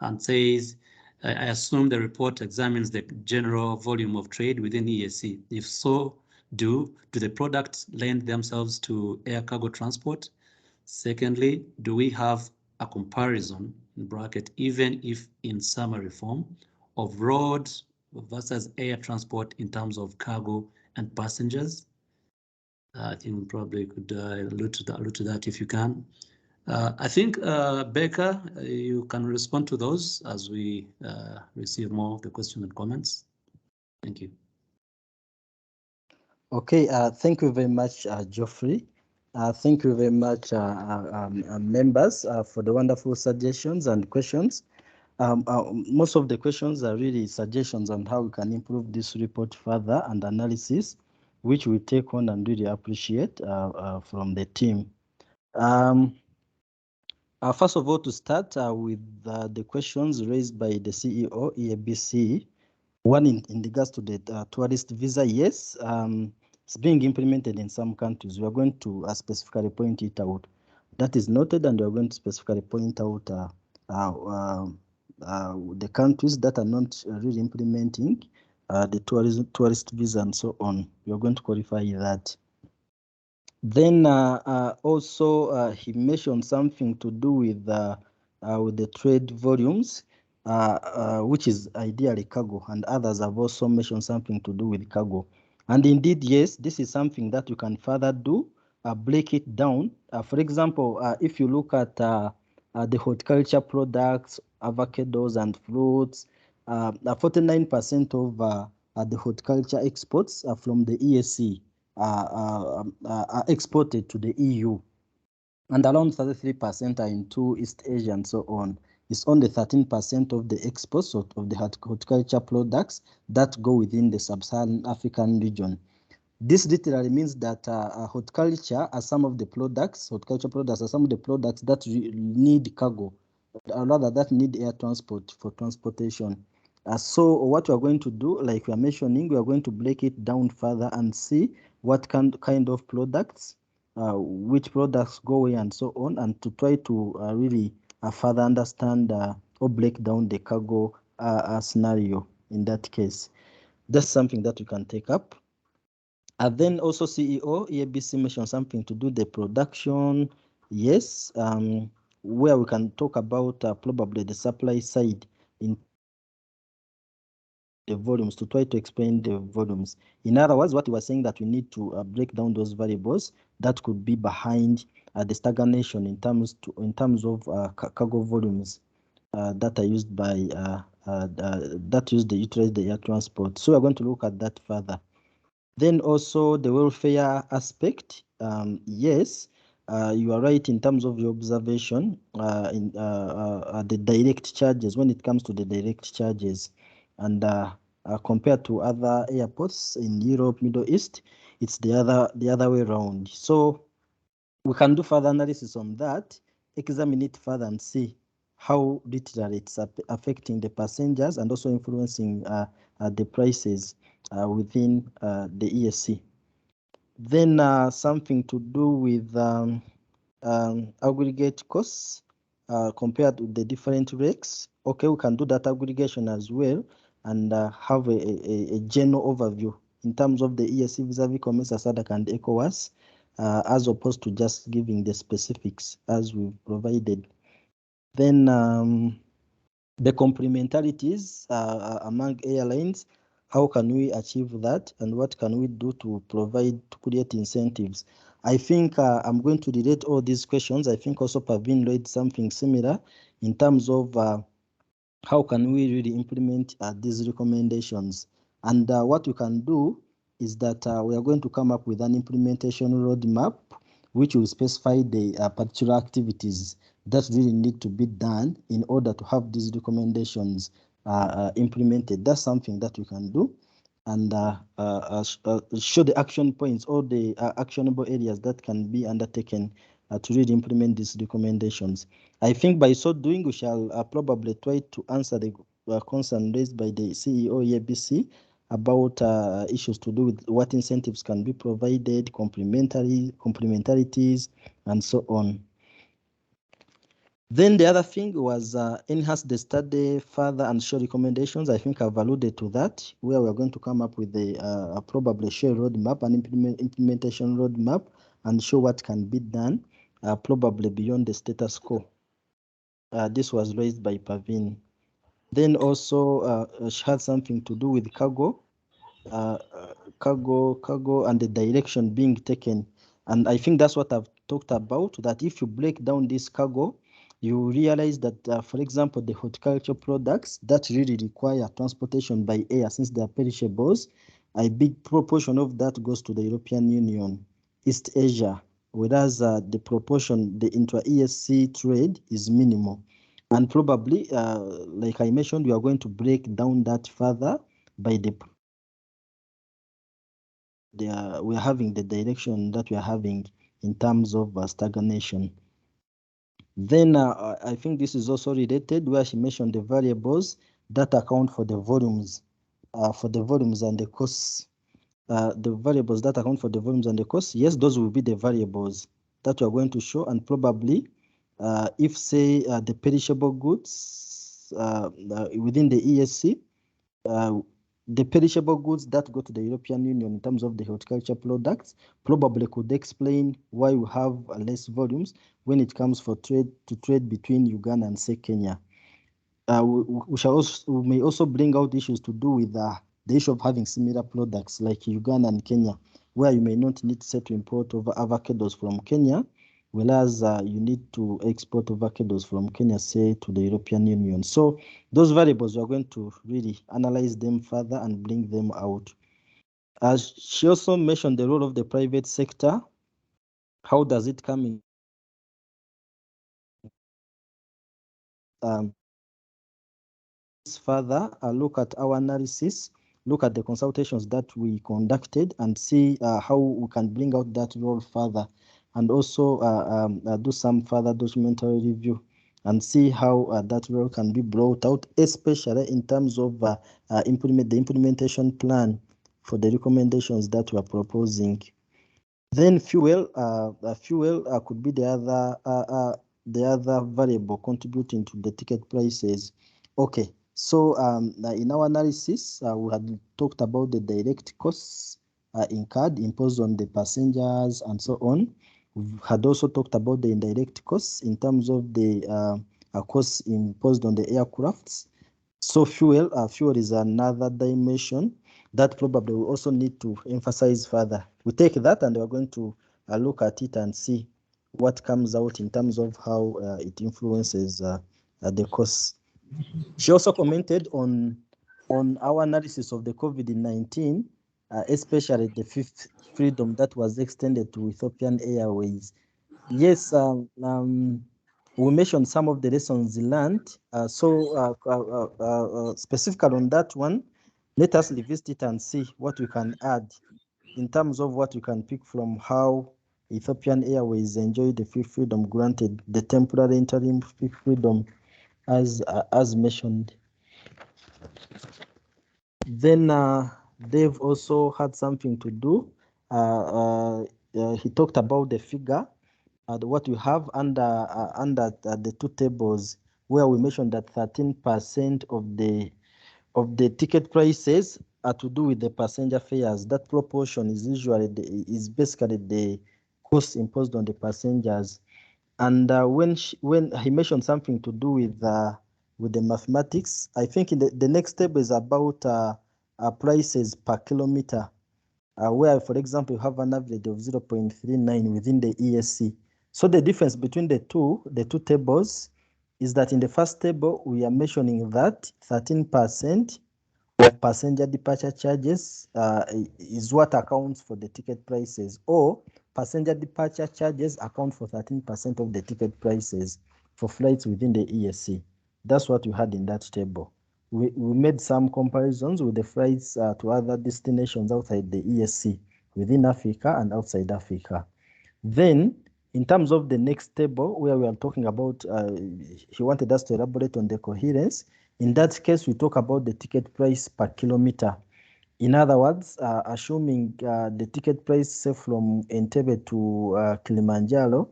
S3: and says, I assume the report examines the general volume of trade within EAC. If so, do the products lend themselves to air cargo transport? Secondly, do we have a comparison, in bracket, even if in summary form, of road versus air transport in terms of cargo and passengers? I think we probably could allude to that if you can. I think, Becca, you can respond to those as we receive more of the questions and comments. Thank you.
S7: Okay, thank you very much, Geoffrey. Thank you very much, members, for the wonderful suggestions and questions. Most of the questions are really suggestions on how we can improve this report further and analysis, which we take on and really appreciate from the team. First of all, to start with the questions raised by the CEO, EABC, one in regards to the tourist visa, yes, it's being implemented in some countries. We are going to specifically point it out. That is noted, and we are going to specifically point out the countries that are not really implementing the tourist visa and so on. We are going to qualify that. Then also he mentioned something to do with the trade volumes, which is ideally cargo, and others have also mentioned something to do with cargo. And indeed, yes, this is something that you can further do, break it down. For example, if you look at the horticulture products, avocados and fruits, 49% of the horticulture exports are from the EAC. Are exported to the EU, and around 33% are into East Asia and so on. It's only 13% of the exports of the horticulture products that go within the sub-Saharan African region. This literally means that horticulture are some of the products, horticulture products are some of the products that need cargo, or rather that need air transport for transportation. So what we are going to do, like we are mentioning, we are going to break it down further and see what kind of products, which products go away and so on, and to try to really further understand or break down the cargo scenario in that case. That's something that we can take up. And then also CEO, EABC mentioned something to do the production. Yes, where we can talk about probably the supply side in the volumes, to try to explain the volumes. In other words, what we were saying, that we need to break down those variables that could be behind the stagnation in terms of cargo volumes that are used by utilize the air transport. So we're going to look at that further. Then also the welfare aspect. Yes, you are right in terms of your observation in the direct charges, when it comes to the direct charges, and compared to other airports in Europe, Middle East, it's the other way around. So we can do further analysis on that, examine it further and see how literally it's affecting the passengers and also influencing the prices. within the EAC. Then something to do with aggregate costs compared to the different regs. Okay, we can do that aggregation as well and have a general overview in terms of the EAC vis-a-vis COMESA, SADC, and ECOWAS, as opposed to just giving the specifics as we provided. Then the complementarities among airlines, how can we achieve that, and what can we do to create incentives? I think I'm going to relate all these questions. I think also Pavin read something similar in terms of how can we really implement these recommendations. And what we can do is that we are going to come up with an implementation roadmap which will specify the particular activities that really need to be done in order to have these recommendations implemented. That's something that we can do, and show the action points or the actionable areas that can be undertaken to really implement these recommendations. I think by so doing, we shall probably try to answer the concern raised by the CEO EABC about issues to do with what incentives can be provided, complementarities, and so on. Then the other thing was enhance the study further and show recommendations. I think I've alluded to that, where we're going to come up with a probably show roadmap and implementation roadmap and show what can be done, probably beyond the status quo. This was raised by Pavin. Then also she had something to do with cargo and the direction being taken. And I think that's what I've talked about, that if you break down this cargo, you realize that, for example, the horticulture products that really require transportation by air, since they are perishables, a big proportion of that goes to the European Union, East Asia, whereas the proportion, the intra-EAC trade is minimal. And probably, like I mentioned, we are going to break down that further by we are having the direction that we are having in terms of stagnation. Then I think this is also related, where she mentioned the variables that account for the volumes, and the costs. The variables that account for the volumes and the costs, yes, those will be the variables that we are going to show. And probably, if say the perishable goods within the EAC, the perishable goods that go to the European Union in terms of the horticulture products probably could explain why we have less volumes when it comes for trade between Uganda and say Kenya. We may also bring out issues to do with the issue of having similar products like Uganda and Kenya, where you may not need to import over avocados from Kenya, whereas you need to export avocados from Kenya, say, to the European Union. So those variables, we are going to really analyze them further and bring them out. As she also mentioned the role of the private sector, how does it come in? Further, look at our analysis, look at the consultations that we conducted, and see how we can bring out that role further, and also do some further documentary review and see how that role can be brought out, especially in terms of the implementation plan for the recommendations that we are proposing. Then fuel could be the other variable contributing to the ticket prices. Okay, so in our analysis, we had talked about the direct costs imposed on the passengers and so on. We had also talked about the indirect costs in terms of the costs imposed on the aircrafts. So fuel is another dimension that probably we also need to emphasize further. We take that and we're going to look at it and see what comes out in terms of how it influences the costs. She also commented on our analysis of the COVID-19, especially the fifth freedom that was extended to Ethiopian Airways. Yes, we mentioned some of the lessons learned. Specifically on that one, let us revisit it and see what we can add in terms of what we can pick from how Ethiopian Airways enjoyed the fifth freedom granted, the temporary interim fifth freedom as mentioned. Then Dave also had something to do. He talked about the figure, what we have under the two tables, where we mentioned that 13% of the ticket prices are to do with the passenger fares. That proportion is usually basically the cost imposed on the passengers. And when he mentioned something to do with the mathematics, I think in the next table is about prices per kilometer, where, for example, you have an average of 0.39 within the EAC. So the difference between the two tables is that in the first table, we are mentioning that 13% of passenger departure charges is what accounts for the ticket prices, or passenger departure charges account for 13% of the ticket prices for flights within the EAC. That's what we had in that table. We made some comparisons with the flights to other destinations outside the EAC, within Africa and outside Africa. Then, in terms of the next table, where we are talking about, he wanted us to elaborate on the coherence. In that case, we talk about the ticket price per kilometer. In other words, assuming the ticket price, say, from Entebbe to Kilimanjaro,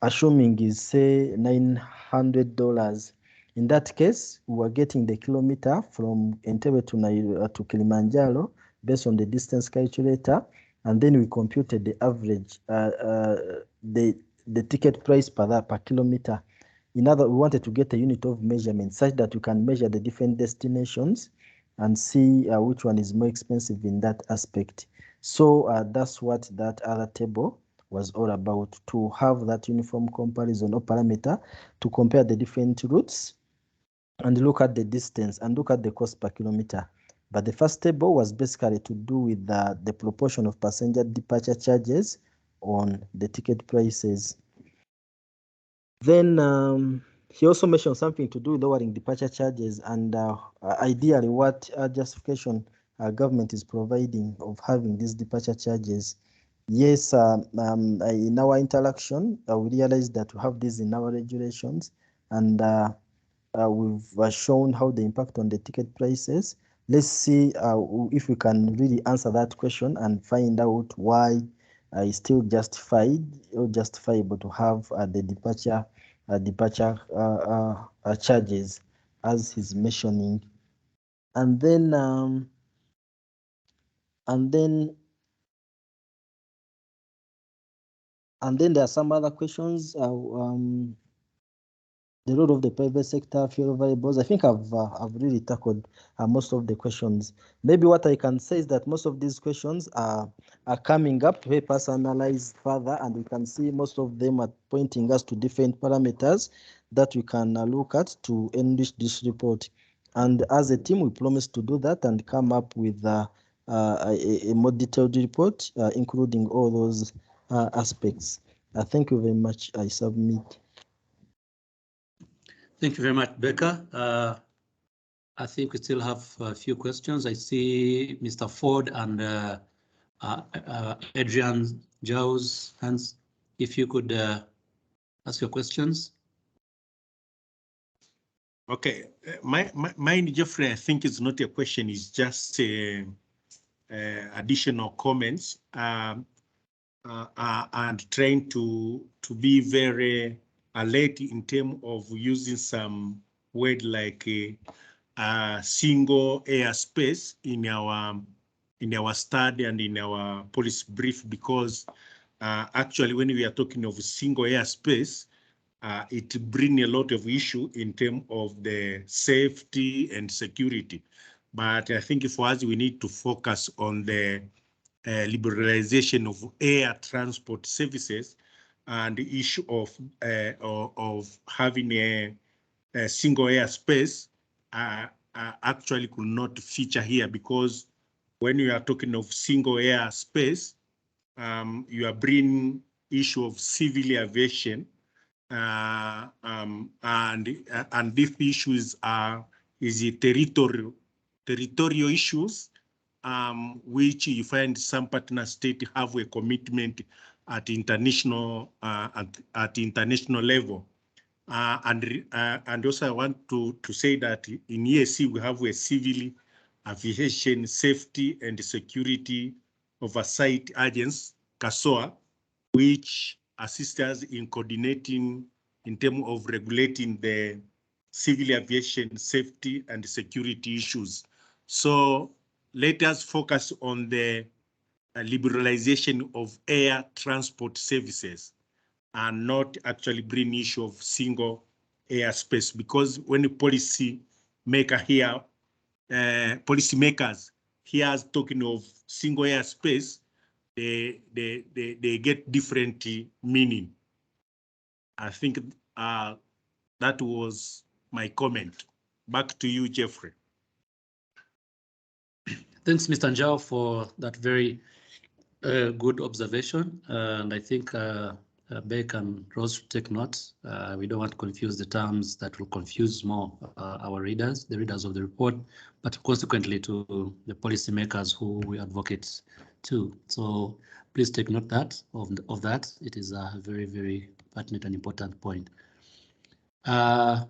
S7: assuming is, say, $900. In that case, we are getting the kilometer from Entebbe to Kilimanjaro based on the distance calculator, and then we computed the average, the ticket price per kilometer. In other, we wanted to get a unit of measurement such that you can measure the different destinations and see which one is more expensive in that aspect. So that's what that other table was all about, to have that uniform comparison or parameter to compare the different routes and look at the distance and look at the cost per kilometer. But the first table was basically to do with the proportion of passenger departure charges on the ticket prices. Then he also mentioned something to do with lowering departure charges, and ideally what justification government is providing of having these departure charges. Yes, in our interaction, we realized that we have these in our regulations, and we've shown how they impact on the ticket prices. Let's see if we can really answer that question and find out why it's still justified or justifiable to have the departure charges, as he's mentioning. And then there are some other questions. The role of the private sector, fuel variables. I think I've really tackled most of the questions. Maybe what I can say is that most of these questions are coming up to help us analyze further, and we can see most of them are pointing us to different parameters that we can look at to enrich this report. And as a team, we promise to do that and come up with a more detailed report, including all those aspects. Thank you very much. I submit.
S3: Thank you very much, Becca. I think we still have a few questions. I see Mr. Ford and Adrian Jow's hands. If you could ask your questions.
S9: Okay, mine, Jeffrey, I think it's not a question, it's just additional comments and trying to be very alert in terms of using some word like a single airspace in our study and in our policy brief, because actually when we are talking of a single airspace, it brings a lot of issue in terms of the safety and security. But I think for us, we need to focus on the liberalization of air transport services, and the issue of having a single airspace actually could not feature here, because when you are talking of single airspace, you are bringing issue of civil aviation, and these issues is a territorial issues, which you find some partner states have a commitment at international level. And also I want to say that in EAC we have a civil Aviation Safety and Security Oversight Agency, CASOA, which assists us in coordinating in terms of regulating the civil aviation safety and security issues. So let us focus on the liberalization of air transport services and not actually bring issue of single airspace, because when the policymakers here talking of single airspace, they get different meaning. I think that was my comment. Back to you, Jeffrey.
S3: Thanks, Mr. Njau, for that very good observation. And I think Beck and Rose should take note. We don't want to confuse the terms that will confuse more our readers, the readers of the report, but consequently to the policymakers who we advocate to. So please take note of that. It is a very, very pertinent and important point. I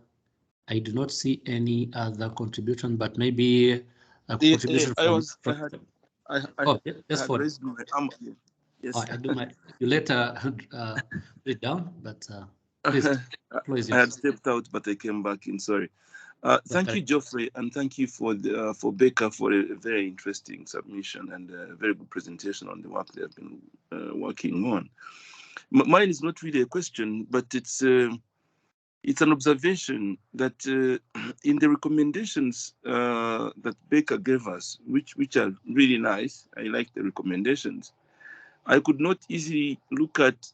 S3: do not see any other contribution, but maybe a contribution
S10: raised my arm. Yes.
S3: I do my. You later read down, but please,
S10: I had stepped out, but I came back in. Sorry. Thank you, Geoffrey, and thank you for Becca for a very interesting submission and a very good presentation on the work they have been working on. Mine is not really a question, but it's an observation that in the recommendations that Becca gave us, which are really nice, I like the recommendations. I could not easily look at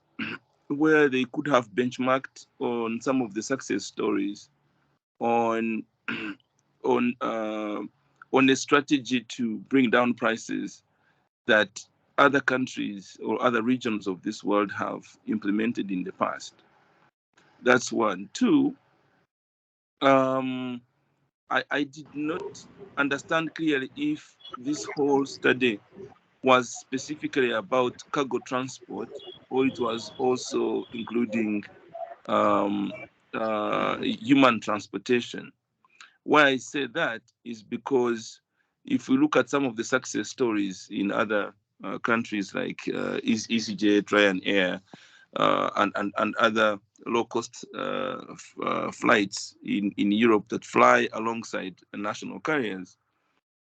S10: where they could have benchmarked on some of the success stories on a strategy to bring down prices that other countries or other regions of this world have implemented in the past. That's one. Two, I did not understand clearly if this whole study was specifically about cargo transport or it was also including human transportation. Why I say that is because if we look at some of the success stories in other countries like EasyJet, Ryanair, and other low-cost flights in Europe that fly alongside national carriers,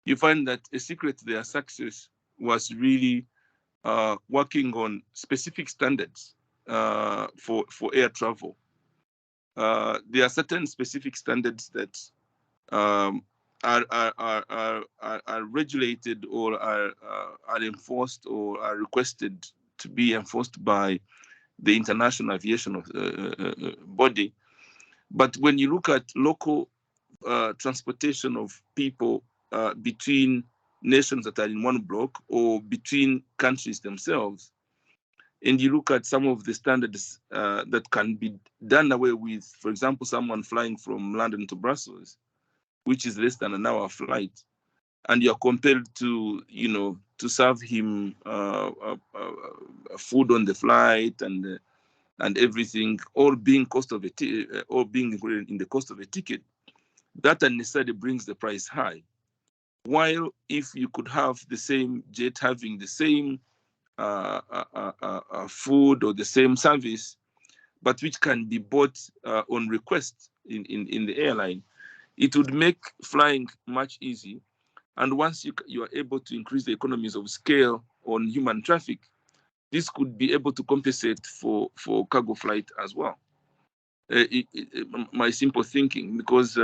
S10: you find that a secret to their success was really working on specific standards for air travel. There are certain specific standards that are regulated or are enforced or are requested to be enforced by the International Aviation Body. But when you look at local transportation of people between nations that are in one block or between countries themselves, and you look at some of the standards that can be done away with, for example, someone flying from London to Brussels, which is less than an hour flight, and you're compelled to, to serve him food on the flight and everything, all being included in the cost of a ticket, that unnecessarily brings the price high. While if you could have the same jet having the same food or the same service, but which can be bought on request in the airline, it would make flying much easier. And once you are able to increase the economies of scale on human traffic, this could be able to compensate for cargo flight as well. My simple thinking, because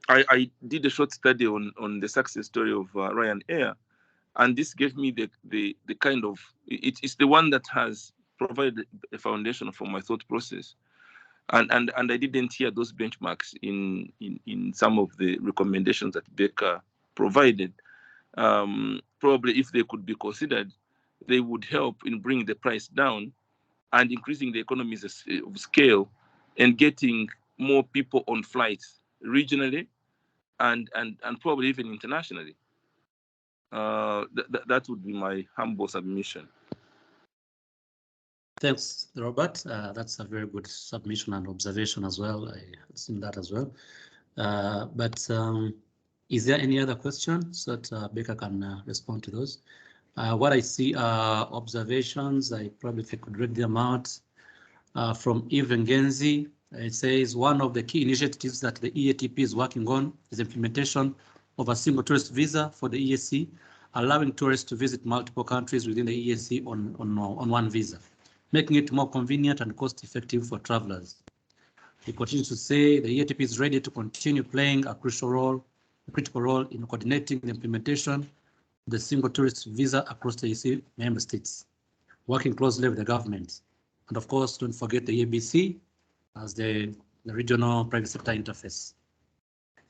S10: I did a short study on the success story of Ryanair, and this gave me the kind of, it's the one that has provided a foundation for my thought process. And I didn't hear those benchmarks in some of the recommendations that Becca provided. Probably if they could be considered, they would help in bringing the price down and increasing the economies of scale and getting more people on flights regionally and probably even internationally. That would be my humble submission.
S3: Thanks, Robert. That's a very good submission and observation as well. I have seen that as well. But Is there any other questions that Becca can respond to those? What I see are observations. I probably could read them out. From Eve Ngenzi, it says one of the key initiatives that the EATP is working on is implementation of a single tourist visa for the EAC, allowing tourists to visit multiple countries within the EAC on one visa, making it more convenient and cost-effective for travelers. He continues to say the EATP is ready to continue playing a critical role in coordinating the implementation of the single tourist visa across the EAC member states, working closely with the government. And of course, don't forget the EABC as the regional private sector interface.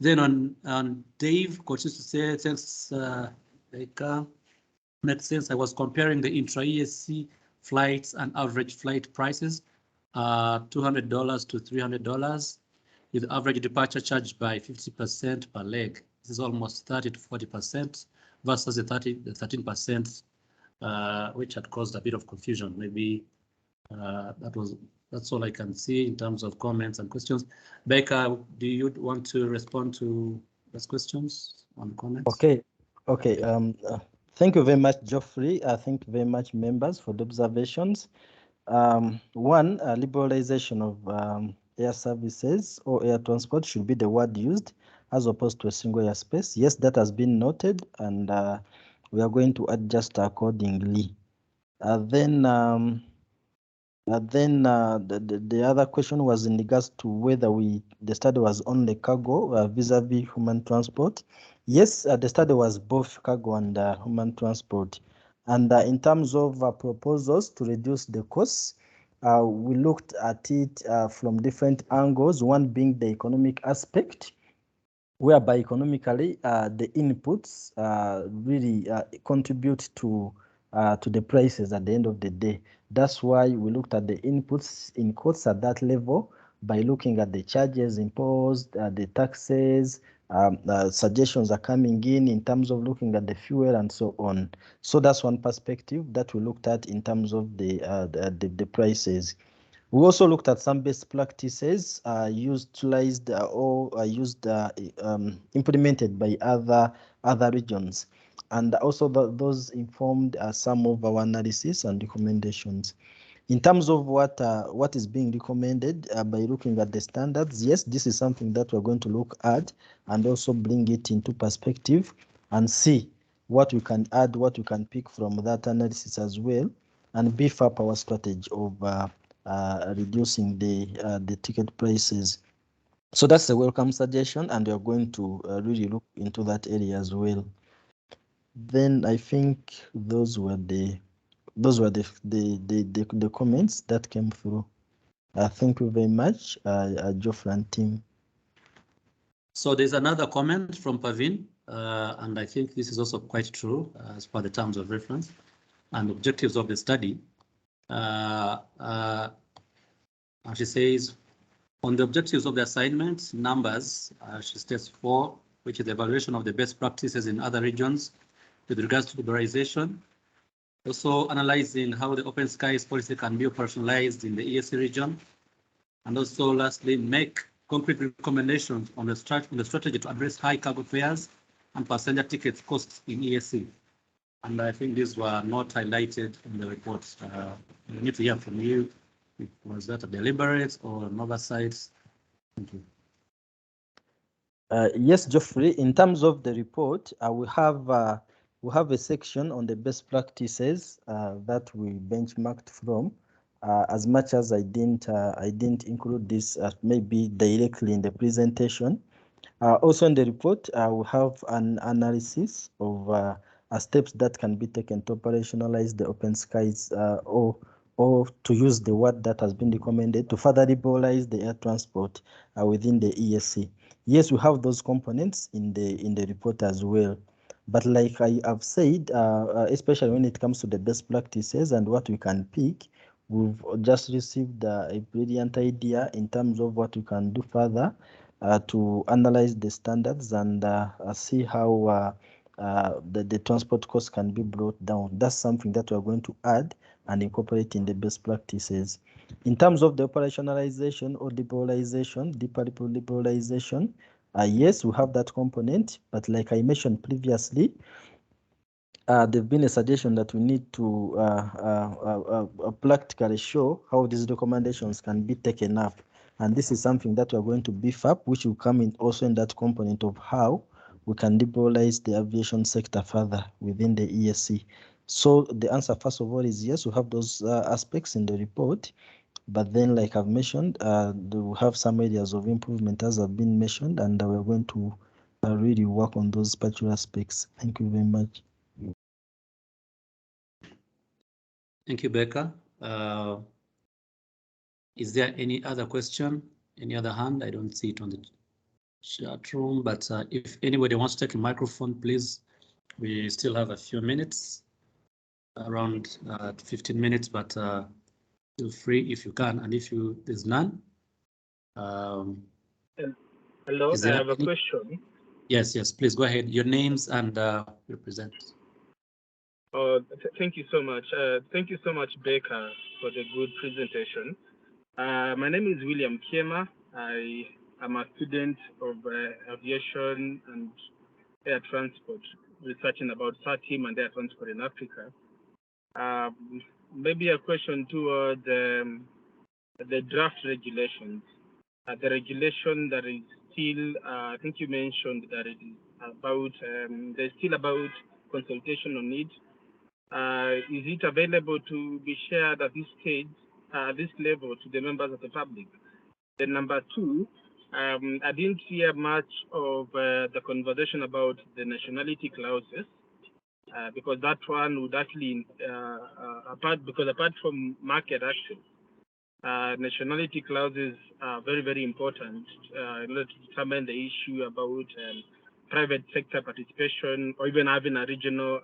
S3: Then on Dave continues to say, thanks, makes sense. I was comparing the intra-EAC flights and average flight prices, $200 to $300, with average departure charged by 50% per leg. This is almost 30 to 40% versus the 13%, which had caused a bit of confusion. Maybe that's all I can see in terms of comments and questions. Becca, do you want to respond to those questions on comments?
S7: Okay. Thank you very much, Geoffrey. Thank you very much, members, for the observations. One, liberalization of air services or air transport should be the word used as opposed to a single airspace. Yes, that has been noted, and we are going to adjust accordingly. The other question was in regards to whether the study was only cargo vis-a-vis human transport. Yes, the study was both cargo and human transport. And in terms of proposals to reduce the costs, we looked at it from different angles, one being the economic aspect, whereby economically the inputs really contribute to the prices at the end of the day. That's why we looked at the inputs in quotes at that level by looking at the charges imposed, the taxes, suggestions are coming in terms of looking at the fuel and so on. So that's one perspective that we looked at in terms of the prices. We also looked at some best practices utilized or implemented by other regions, and also those informed some of our analysis and recommendations. In terms of what is being recommended by looking at the standards, yes, this is something that we're going to look at and also bring it into perspective and see what we can add, what we can pick from that analysis as well, and beef up our strategy of reducing the ticket prices. So that's a welcome suggestion, and we are going to really look into that area as well. Then I think those were the comments that came through. Thank you very much, Geoffrey and team.
S3: So there's another comment from Pavin, and I think this is also quite true as per the terms of reference and objectives of the study. She says, on the objectives of the assignment, numbers, she states 4, which is the evaluation of the best practices in other regions with regards to liberalization. Also analyzing how the open skies policy can be operationalized in the EAC region. And also lastly, make concrete recommendations on the strategy to address high cargo fares and passenger tickets costs in EAC. And I think these were not highlighted in the report. We need to hear from you. Was that a deliberate or an oversight? Thank you.
S7: Yes, Geoffrey, in terms of the report, we have a section on the best practices that we benchmarked from. As much as I didn't include this maybe directly in the presentation. Also in the report, we have an analysis of steps that can be taken to operationalize the open skies or to use the word that has been recommended to further liberalize the air transport within the EAC. Yes, we have those components in the report as well. But like I have said, especially when it comes to the best practices and what we can pick, we've just received a brilliant idea in terms of what we can do further to analyze the standards and see how the transport costs can be brought down. That's something that we're going to add and incorporate in the best practices. In terms of the operationalization or liberalization, deeper liberalization, Yes, we have that component, but like I mentioned previously, there's been a suggestion that we need to practically show how these recommendations can be taken up. And this is something that we're going to beef up, which will come in also in that component of how we can liberalize the aviation sector further within the EAC. So the answer, first of all, is yes, we have those aspects in the report. But then, like I've mentioned, we have some areas of improvement as have been mentioned, and we're going to really work on those particular aspects. Thank you very much.
S3: Thank you, Becca. Is there any other question? Any other hand? I don't see it on the chat room, but if anybody wants to take a microphone, please. We still have a few minutes, around 15 minutes, but feel free if you can, and if there's none.
S11: Hello,
S3: Is
S11: I
S3: there
S11: have a
S3: any-
S11: question.
S3: Yes, please go ahead. Your names and represent.
S11: Thank you so much. Thank you so much, Becca, for the good presentation. My name is William Kiema. I am a student of aviation and air transport, researching about SATIM and air transport in Africa. Maybe a question toward the draft regulations. The regulation that is still, I think you mentioned that it is about, there's still about consultation on it. Is it available to be shared at this stage, this level, to the members of the public? Then number two, I didn't hear much of the conversation about the nationality clauses, because that one would actually, apart from market access, nationality clauses are very, very important in order to determine the issue about private sector participation or even having a regional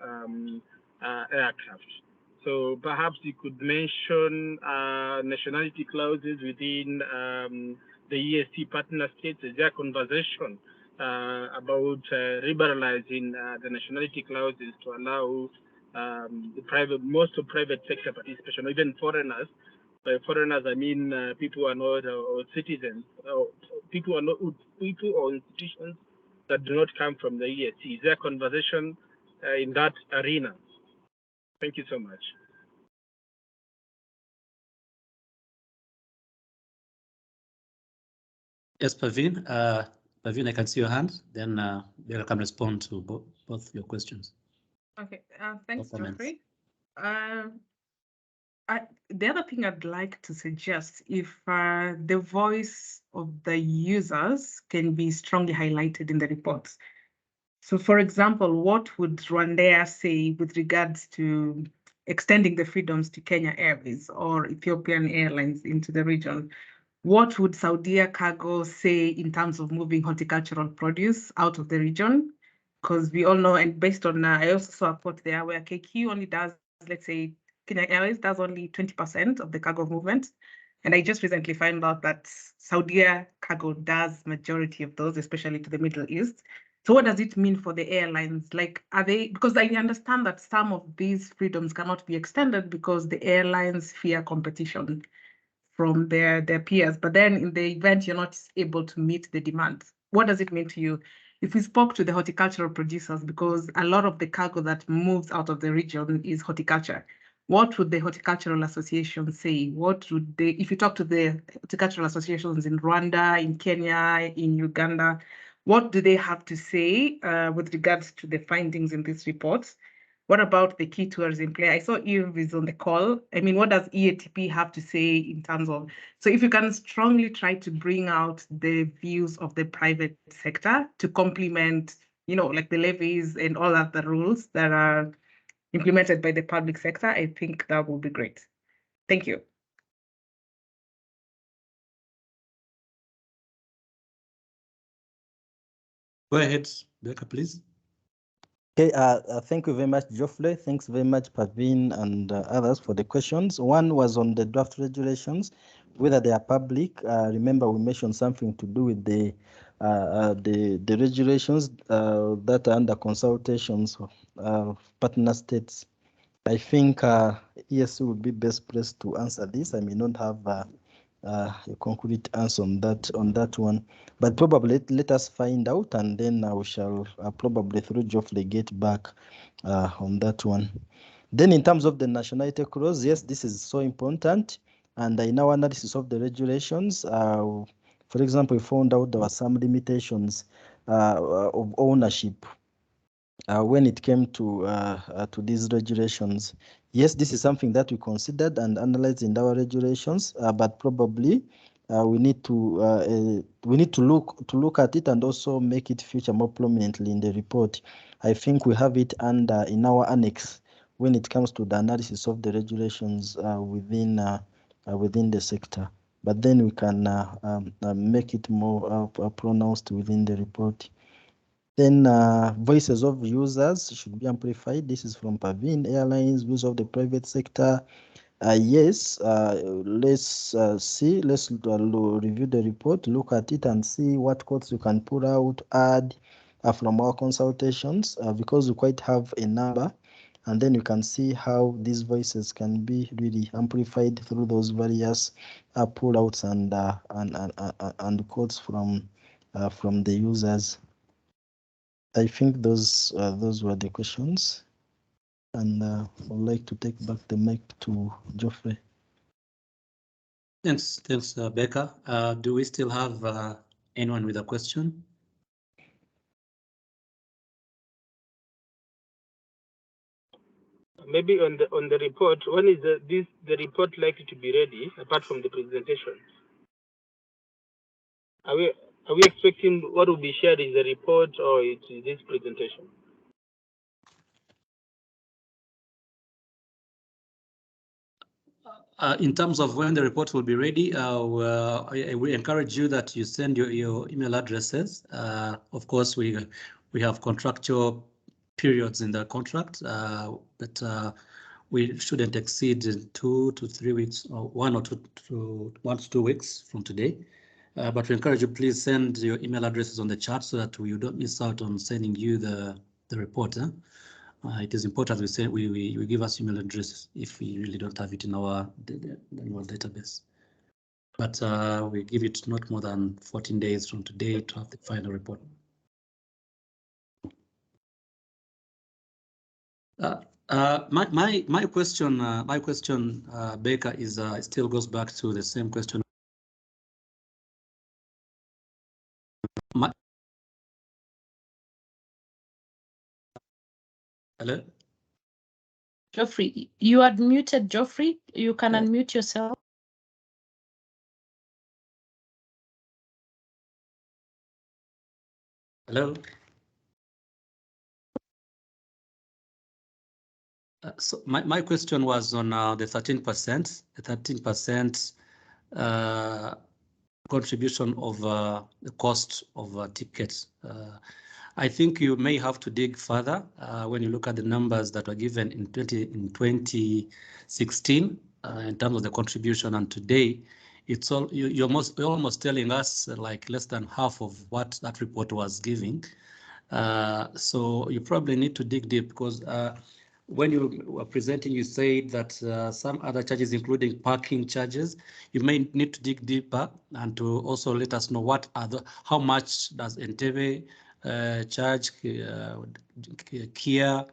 S11: aircraft. So perhaps you could mention nationality clauses within the EAC partner states. Is there a conversation about liberalizing the nationality clauses to allow most of private sector participation, or even foreigners? By foreigners, I mean people who are not or citizens, or people or institutions that do not come from the EAC. Is there a conversation in that arena? Thank you so much.
S3: Yes, Pavin. Pavin, I can see your hand. Then I can respond to both your questions.
S4: Okay, thanks,
S3: comments.
S4: Geoffrey. The other thing I'd like to suggest, if the voice of the users can be strongly highlighted in the reports. So, for example, what would Rwandair say with regards to extending the freedoms to Kenya Airways or Ethiopian Airlines into the region? What would Saudia Cargo say in terms of moving horticultural produce out of the region? Because we all know, and based on, I also saw a quote there where KQ only does, let's say, Kenya Airways does only 20% of the cargo movement. And I just recently found out that Saudia Cargo does majority of those, especially to the Middle East. So what does it mean for the airlines? Like, are they, because I understand that some of these freedoms cannot be extended because the airlines fear competition from their peers, but then in the event you're not able to meet the demand, what does it mean to you? If we spoke to the horticultural producers, because a lot of the cargo that moves out of the region is horticulture, what would the horticultural association say? What would they, if you talk to the horticultural associations in Rwanda, in Kenya, in Uganda, what do they have to say with regards to the findings in these reports? What about the key tourism player? I saw Eve is on the call. I mean, what does EATP have to say in terms of, so if you can strongly try to bring out the views of the private sector to complement, you know, like the levies and all other rules that are implemented by the public sector, I think that would be great. Thank you.
S3: Go ahead, Becca, please.
S7: Okay, thank you very much, Geoffrey. Thanks very much, Pavin and others for the questions. One was on the draft regulations, whether they are public. Remember, we mentioned something to do with the regulations that are under consultations of partner states. I think EAC would be best placed to answer this. I may not have a concrete answer on that one. But probably let us find out, and then we shall probably through Geoffrey get back on that one. Then in terms of the nationality clause, yes, this is so important. And in our analysis of the regulations, for example, we found out there were some limitations of ownership when it came to these regulations. Yes, this is something that we considered and analyzed in our regulations, but probably we need to look at it and also make it feature more prominently in the report. I think we have it under in our annex when it comes to the analysis of the regulations within the sector. But then we can make it more pronounced within the report. Then voices of users should be amplified. This is from Pavin. Airlines, views of the private sector. Yes, let's review the report, look at it and see what quotes you can put out, add from our consultations, because we quite have a number. And then you can see how these voices can be really amplified through those various pullouts and quotes from the users. I think those were the questions, and I would like to take back the mic to Geoffrey.
S3: Thanks, Becca. Do we still have anyone with a question?
S11: Maybe on the report, when is the report likely to be ready? Apart from the presentation, are we expecting what will be shared in the report, or it is this presentation?
S3: In terms of when the report will be ready, we encourage you that you send your email addresses. Of course, we have contractual periods in the contract, but we shouldn't exceed 2 to 3 weeks, or 1 to 2 weeks from today. But we encourage you, please send your email addresses on the chat so that you don't miss out on sending you the report. It is important we say we give us email addresses if we really don't have it in our database. But we give it not more than 14 days from today to have the final report. My question, Becca, is still goes back to the same question. Hello?
S6: Geoffrey, you are muted, Geoffrey. You can unmute yourself.
S3: Hello? So my question was on the 13%, the 13% contribution of the cost of tickets. I think you may have to dig further when you look at the numbers that were given in 2016 in terms of the contribution, and today it's all you're almost telling us like less than half of what that report was giving. So you probably need to dig deep, because when you were presenting, you said that some other charges, including parking charges, you may need to dig deeper and to also let us know what how much does Entebbe charge, Kia,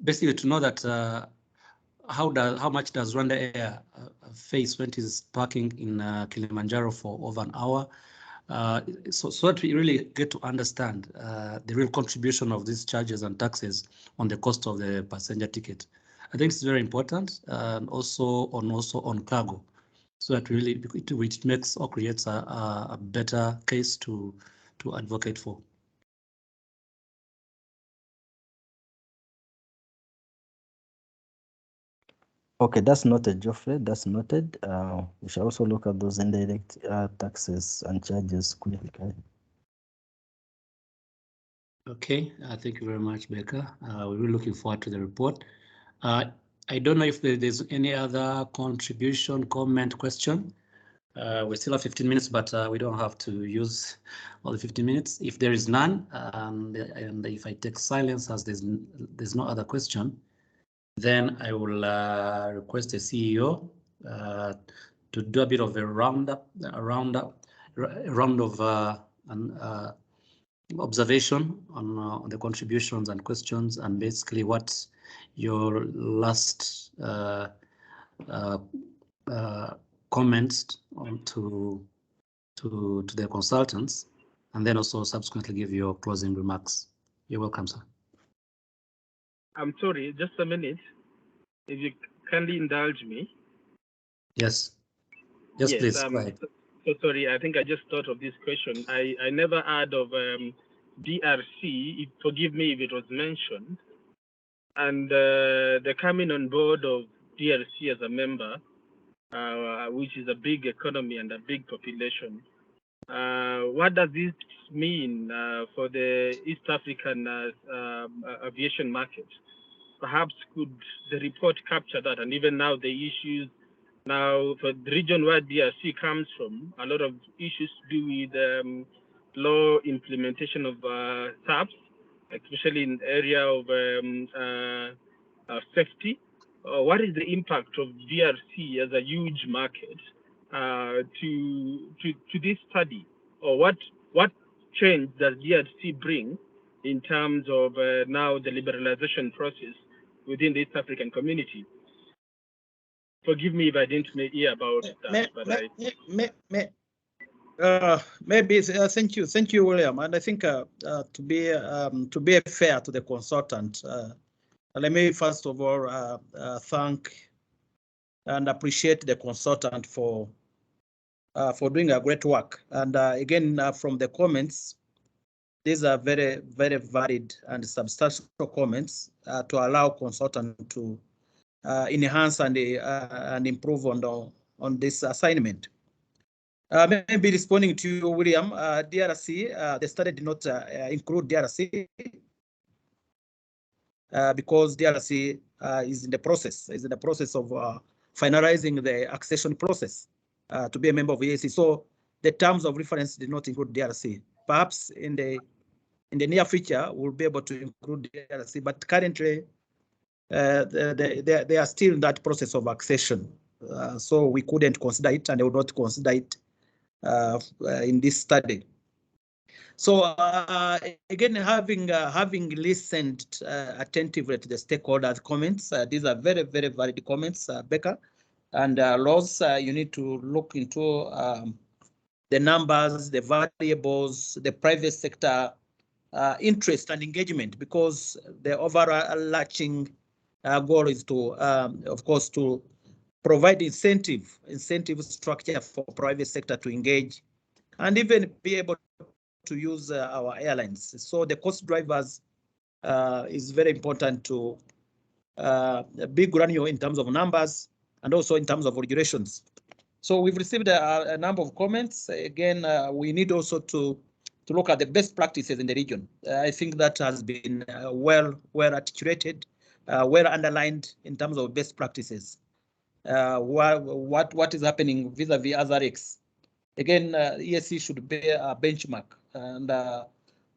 S3: basically to know that how much does Rwanda Air face when it is parking in Kilimanjaro for over an hour. So that we really get to understand the real contribution of these charges and taxes on the cost of the passenger ticket. I think it's very important, and also on cargo, so that really it makes or creates a better case to advocate for.
S7: Okay, that's noted, Geoffrey. That's noted. We shall also look at those indirect taxes and charges critically.
S3: Okay, thank you very much, Becca. We're really looking forward to the report. I don't know if there's any other contribution, comment, question. We still have 15 minutes, but we don't have to use all the 15 minutes. If there is none, and if I take silence as there's no other question, then I will request the CEO do a bit of a round of observation on the contributions and questions, and basically what your last comments on to the consultants, and then also subsequently give your closing remarks. You're welcome, sir.
S11: I'm sorry, just a minute. If you kindly indulge me.
S3: Yes. Yes, please.
S11: So sorry, I think I just thought of this question. I never heard of DRC. Forgive me if it was mentioned. And the coming on board of DRC as a member, which is a big economy and a big population. What does this mean for the East African aviation market? Perhaps could the report capture that? And even now, the issues now for the region where DRC comes from, a lot of issues to do with law implementation of SAPs, especially in the area of safety. What is the impact of DRC as a huge market to this study, or what change does DRC bring in terms of now the liberalization process within the East African community? Forgive me if I didn't hear about that.
S1: Maybe thank you, William. And I think to be fair to the consultant, let me first of all thank and appreciate the consultant for doing a great work. And again, from the comments, these are very, very valid and substantial comments to allow consultant to enhance and improve on this assignment. Maybe responding to you, William, DRC, the study did not include DRC because DRC is in the process of finalizing the accession process to be a member of EAC. So the terms of reference did not include DRC. Perhaps in the near future, we'll be able to include DRC, but currently they are still in that process of accession. So we couldn't consider it, and they would not consider it in this study. So again, having listened attentively to the stakeholders' comments, these are very, very valid comments, Becca and Rose. You need to look into the numbers, the variables, the private sector interest and engagement, because the overarching goal is to, of course, to provide incentive structure for private sector to engage and even be able to use our airlines. So the cost drivers is very important to be granular in terms of numbers and also in terms of regulations. So we've received a number of comments. Again, we need also to look at the best practices in the region. I think that has been well articulated, well underlined in terms of best practices. What is happening vis-a-vis other risks. Again, EAC should be a benchmark, and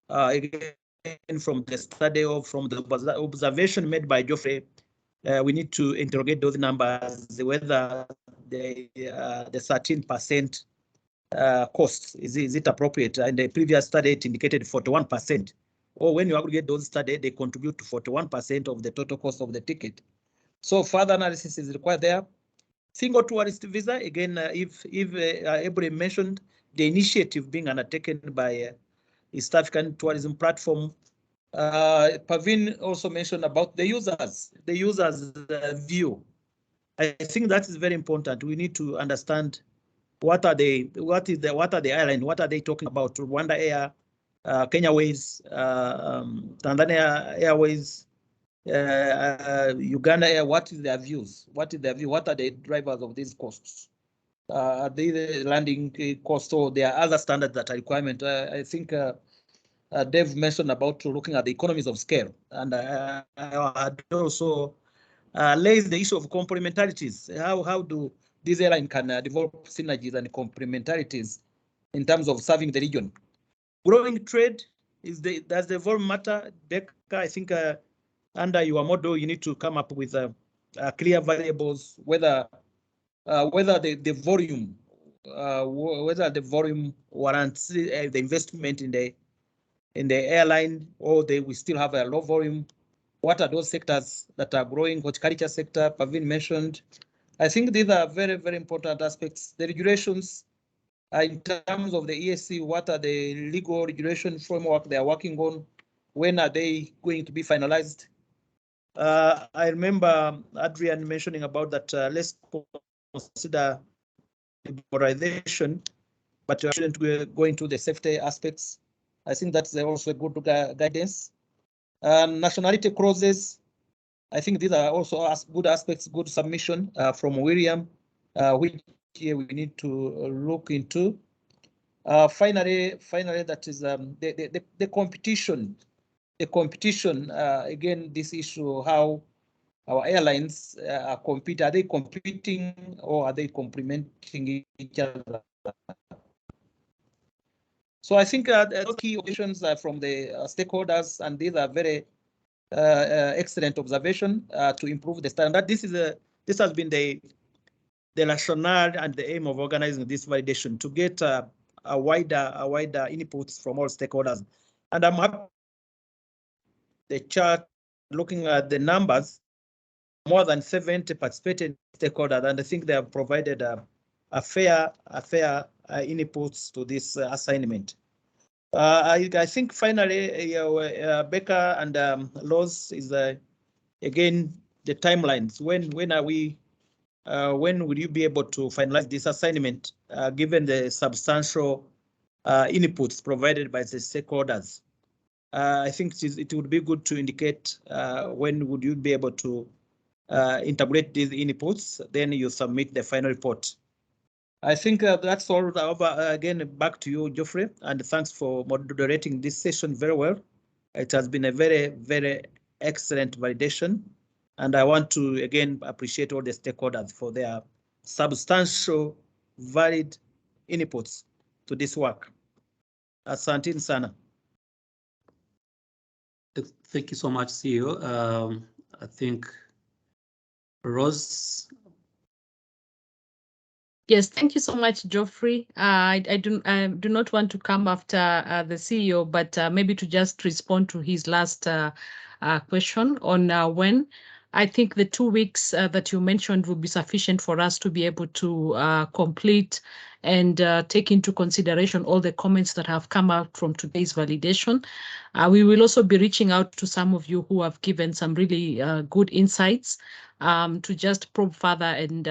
S1: again, from the study or from the observation made by Geoffrey, we need to interrogate those numbers, whether the 13% cost is it appropriate. In the previous study, it indicated 41%. Or when you aggregate those studies, they contribute to 41% of the total cost of the ticket. So further analysis is required there. Single tourist visa, again, if Abraham mentioned the initiative being undertaken by East African Tourism Platform, Pavin also mentioned about the users view. I think that is very important. We need to understand what are the airline, what are they talking about? Rwanda Air, Kenya Ways, Tanzania Airways, Uganda Air, what is their views? What is their view? What are the drivers of these costs? Are they the landing cost, or there are other standards that are requirement? I think Dave mentioned about looking at the economies of scale, and I had also raised the issue of complementarities. How do these airlines can develop synergies and complementarities in terms of serving the region? Growing trade does the volume matter? Becca, I think under your model, you need to come up with clear variables, whether whether the volume, whether the volume warrants the investment in the airline, or they will still have a low volume. What are those sectors that are growing? Horticulture sector, Pavin mentioned. I think these are very, very important aspects. The regulations, in terms of the EAC, what are the legal regulation framework they are working on? When are they going to be finalized? I remember Adrian mentioning about that. Let's consider liberalization, but you shouldn't go into the safety aspects. I think that's also a good guidance. Nationality clauses, I think these are also good aspects, good submission from William, which here we need to look into. Finally, that is the competition. The competition, again, this issue, how our airlines compete. Are they competing or are they complementing each other? So I think those key questions are from the stakeholders, and these are very excellent observation to improve the standard. This has been the rationale and the aim of organizing this validation, to get a wider inputs from all stakeholders. And I'm happy the chart looking at the numbers, more than 70 participating stakeholders, and I think they have provided a fair inputs to this assignment. I think finally, Becca and Loz is again the timelines. When are we? When will you be able to finalize this assignment, given the substantial inputs provided by the stakeholders? I think it would be good to indicate when would you be able to integrate these inputs, then you submit the final report. I think that's all. Again, back to you, Geoffrey, and thanks for moderating this session very well. It has been a very, very excellent validation, and I want to again appreciate all the stakeholders for their substantial, valid inputs to this work. Asante sana.
S3: Thank you so much, CEO. I think Rose.
S6: Yes, thank you so much, Geoffrey. I do not want to come after the CEO, but maybe to just respond to his last question on when. I think the 2 weeks that you mentioned will be sufficient for us to be able to complete and take into consideration all the comments that have come out from today's validation. We will also be reaching out to some of you who have given some really good insights to just probe further and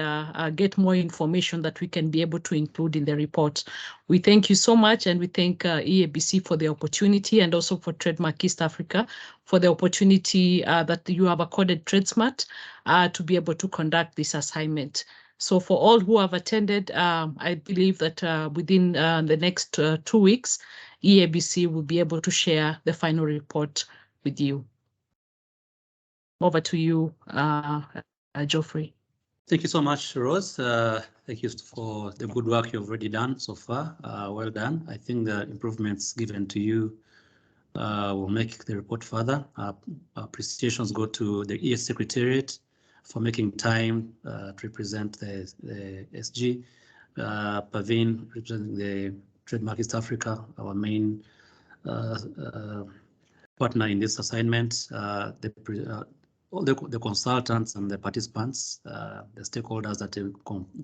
S6: get more information that we can be able to include in the report. We thank you so much, and we thank EABC for the opportunity, and also for Trademark East Africa for the opportunity that you have accorded TradeSmart to be able to conduct this assignment. So for all who have attended, I believe that within the next 2 weeks, EABC will be able to share the final report with you. Over to you, Geoffrey.
S3: Thank you so much, Rose. Thank you for the good work you've already done so far. Well done. I think the improvements given to you will make the report further. Appreciations go to the EAC Secretariat for making time to represent the SG. Pavin representing the Trademark East Africa, our main partner in this assignment. All the consultants and the participants, the stakeholders that have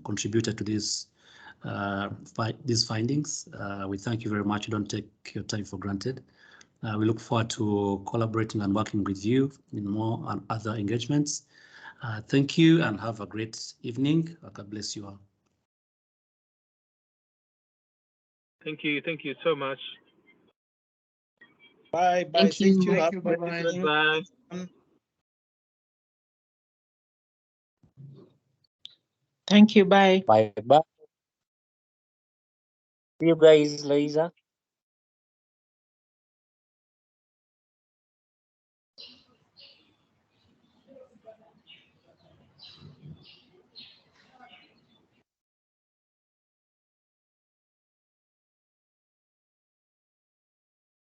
S3: contributed to this, these findings. We thank you very much. Don't take your time for granted. We look forward to collaborating and working with you in more and other engagements. Thank you and have a great evening. God bless you all.
S11: Thank you so much.
S1: Bye.
S6: Thank you.
S5: Thank you. Bye-bye.
S11: Bye.
S12: Thank you. Bye.
S13: Bye bye. See you guys, Louisa.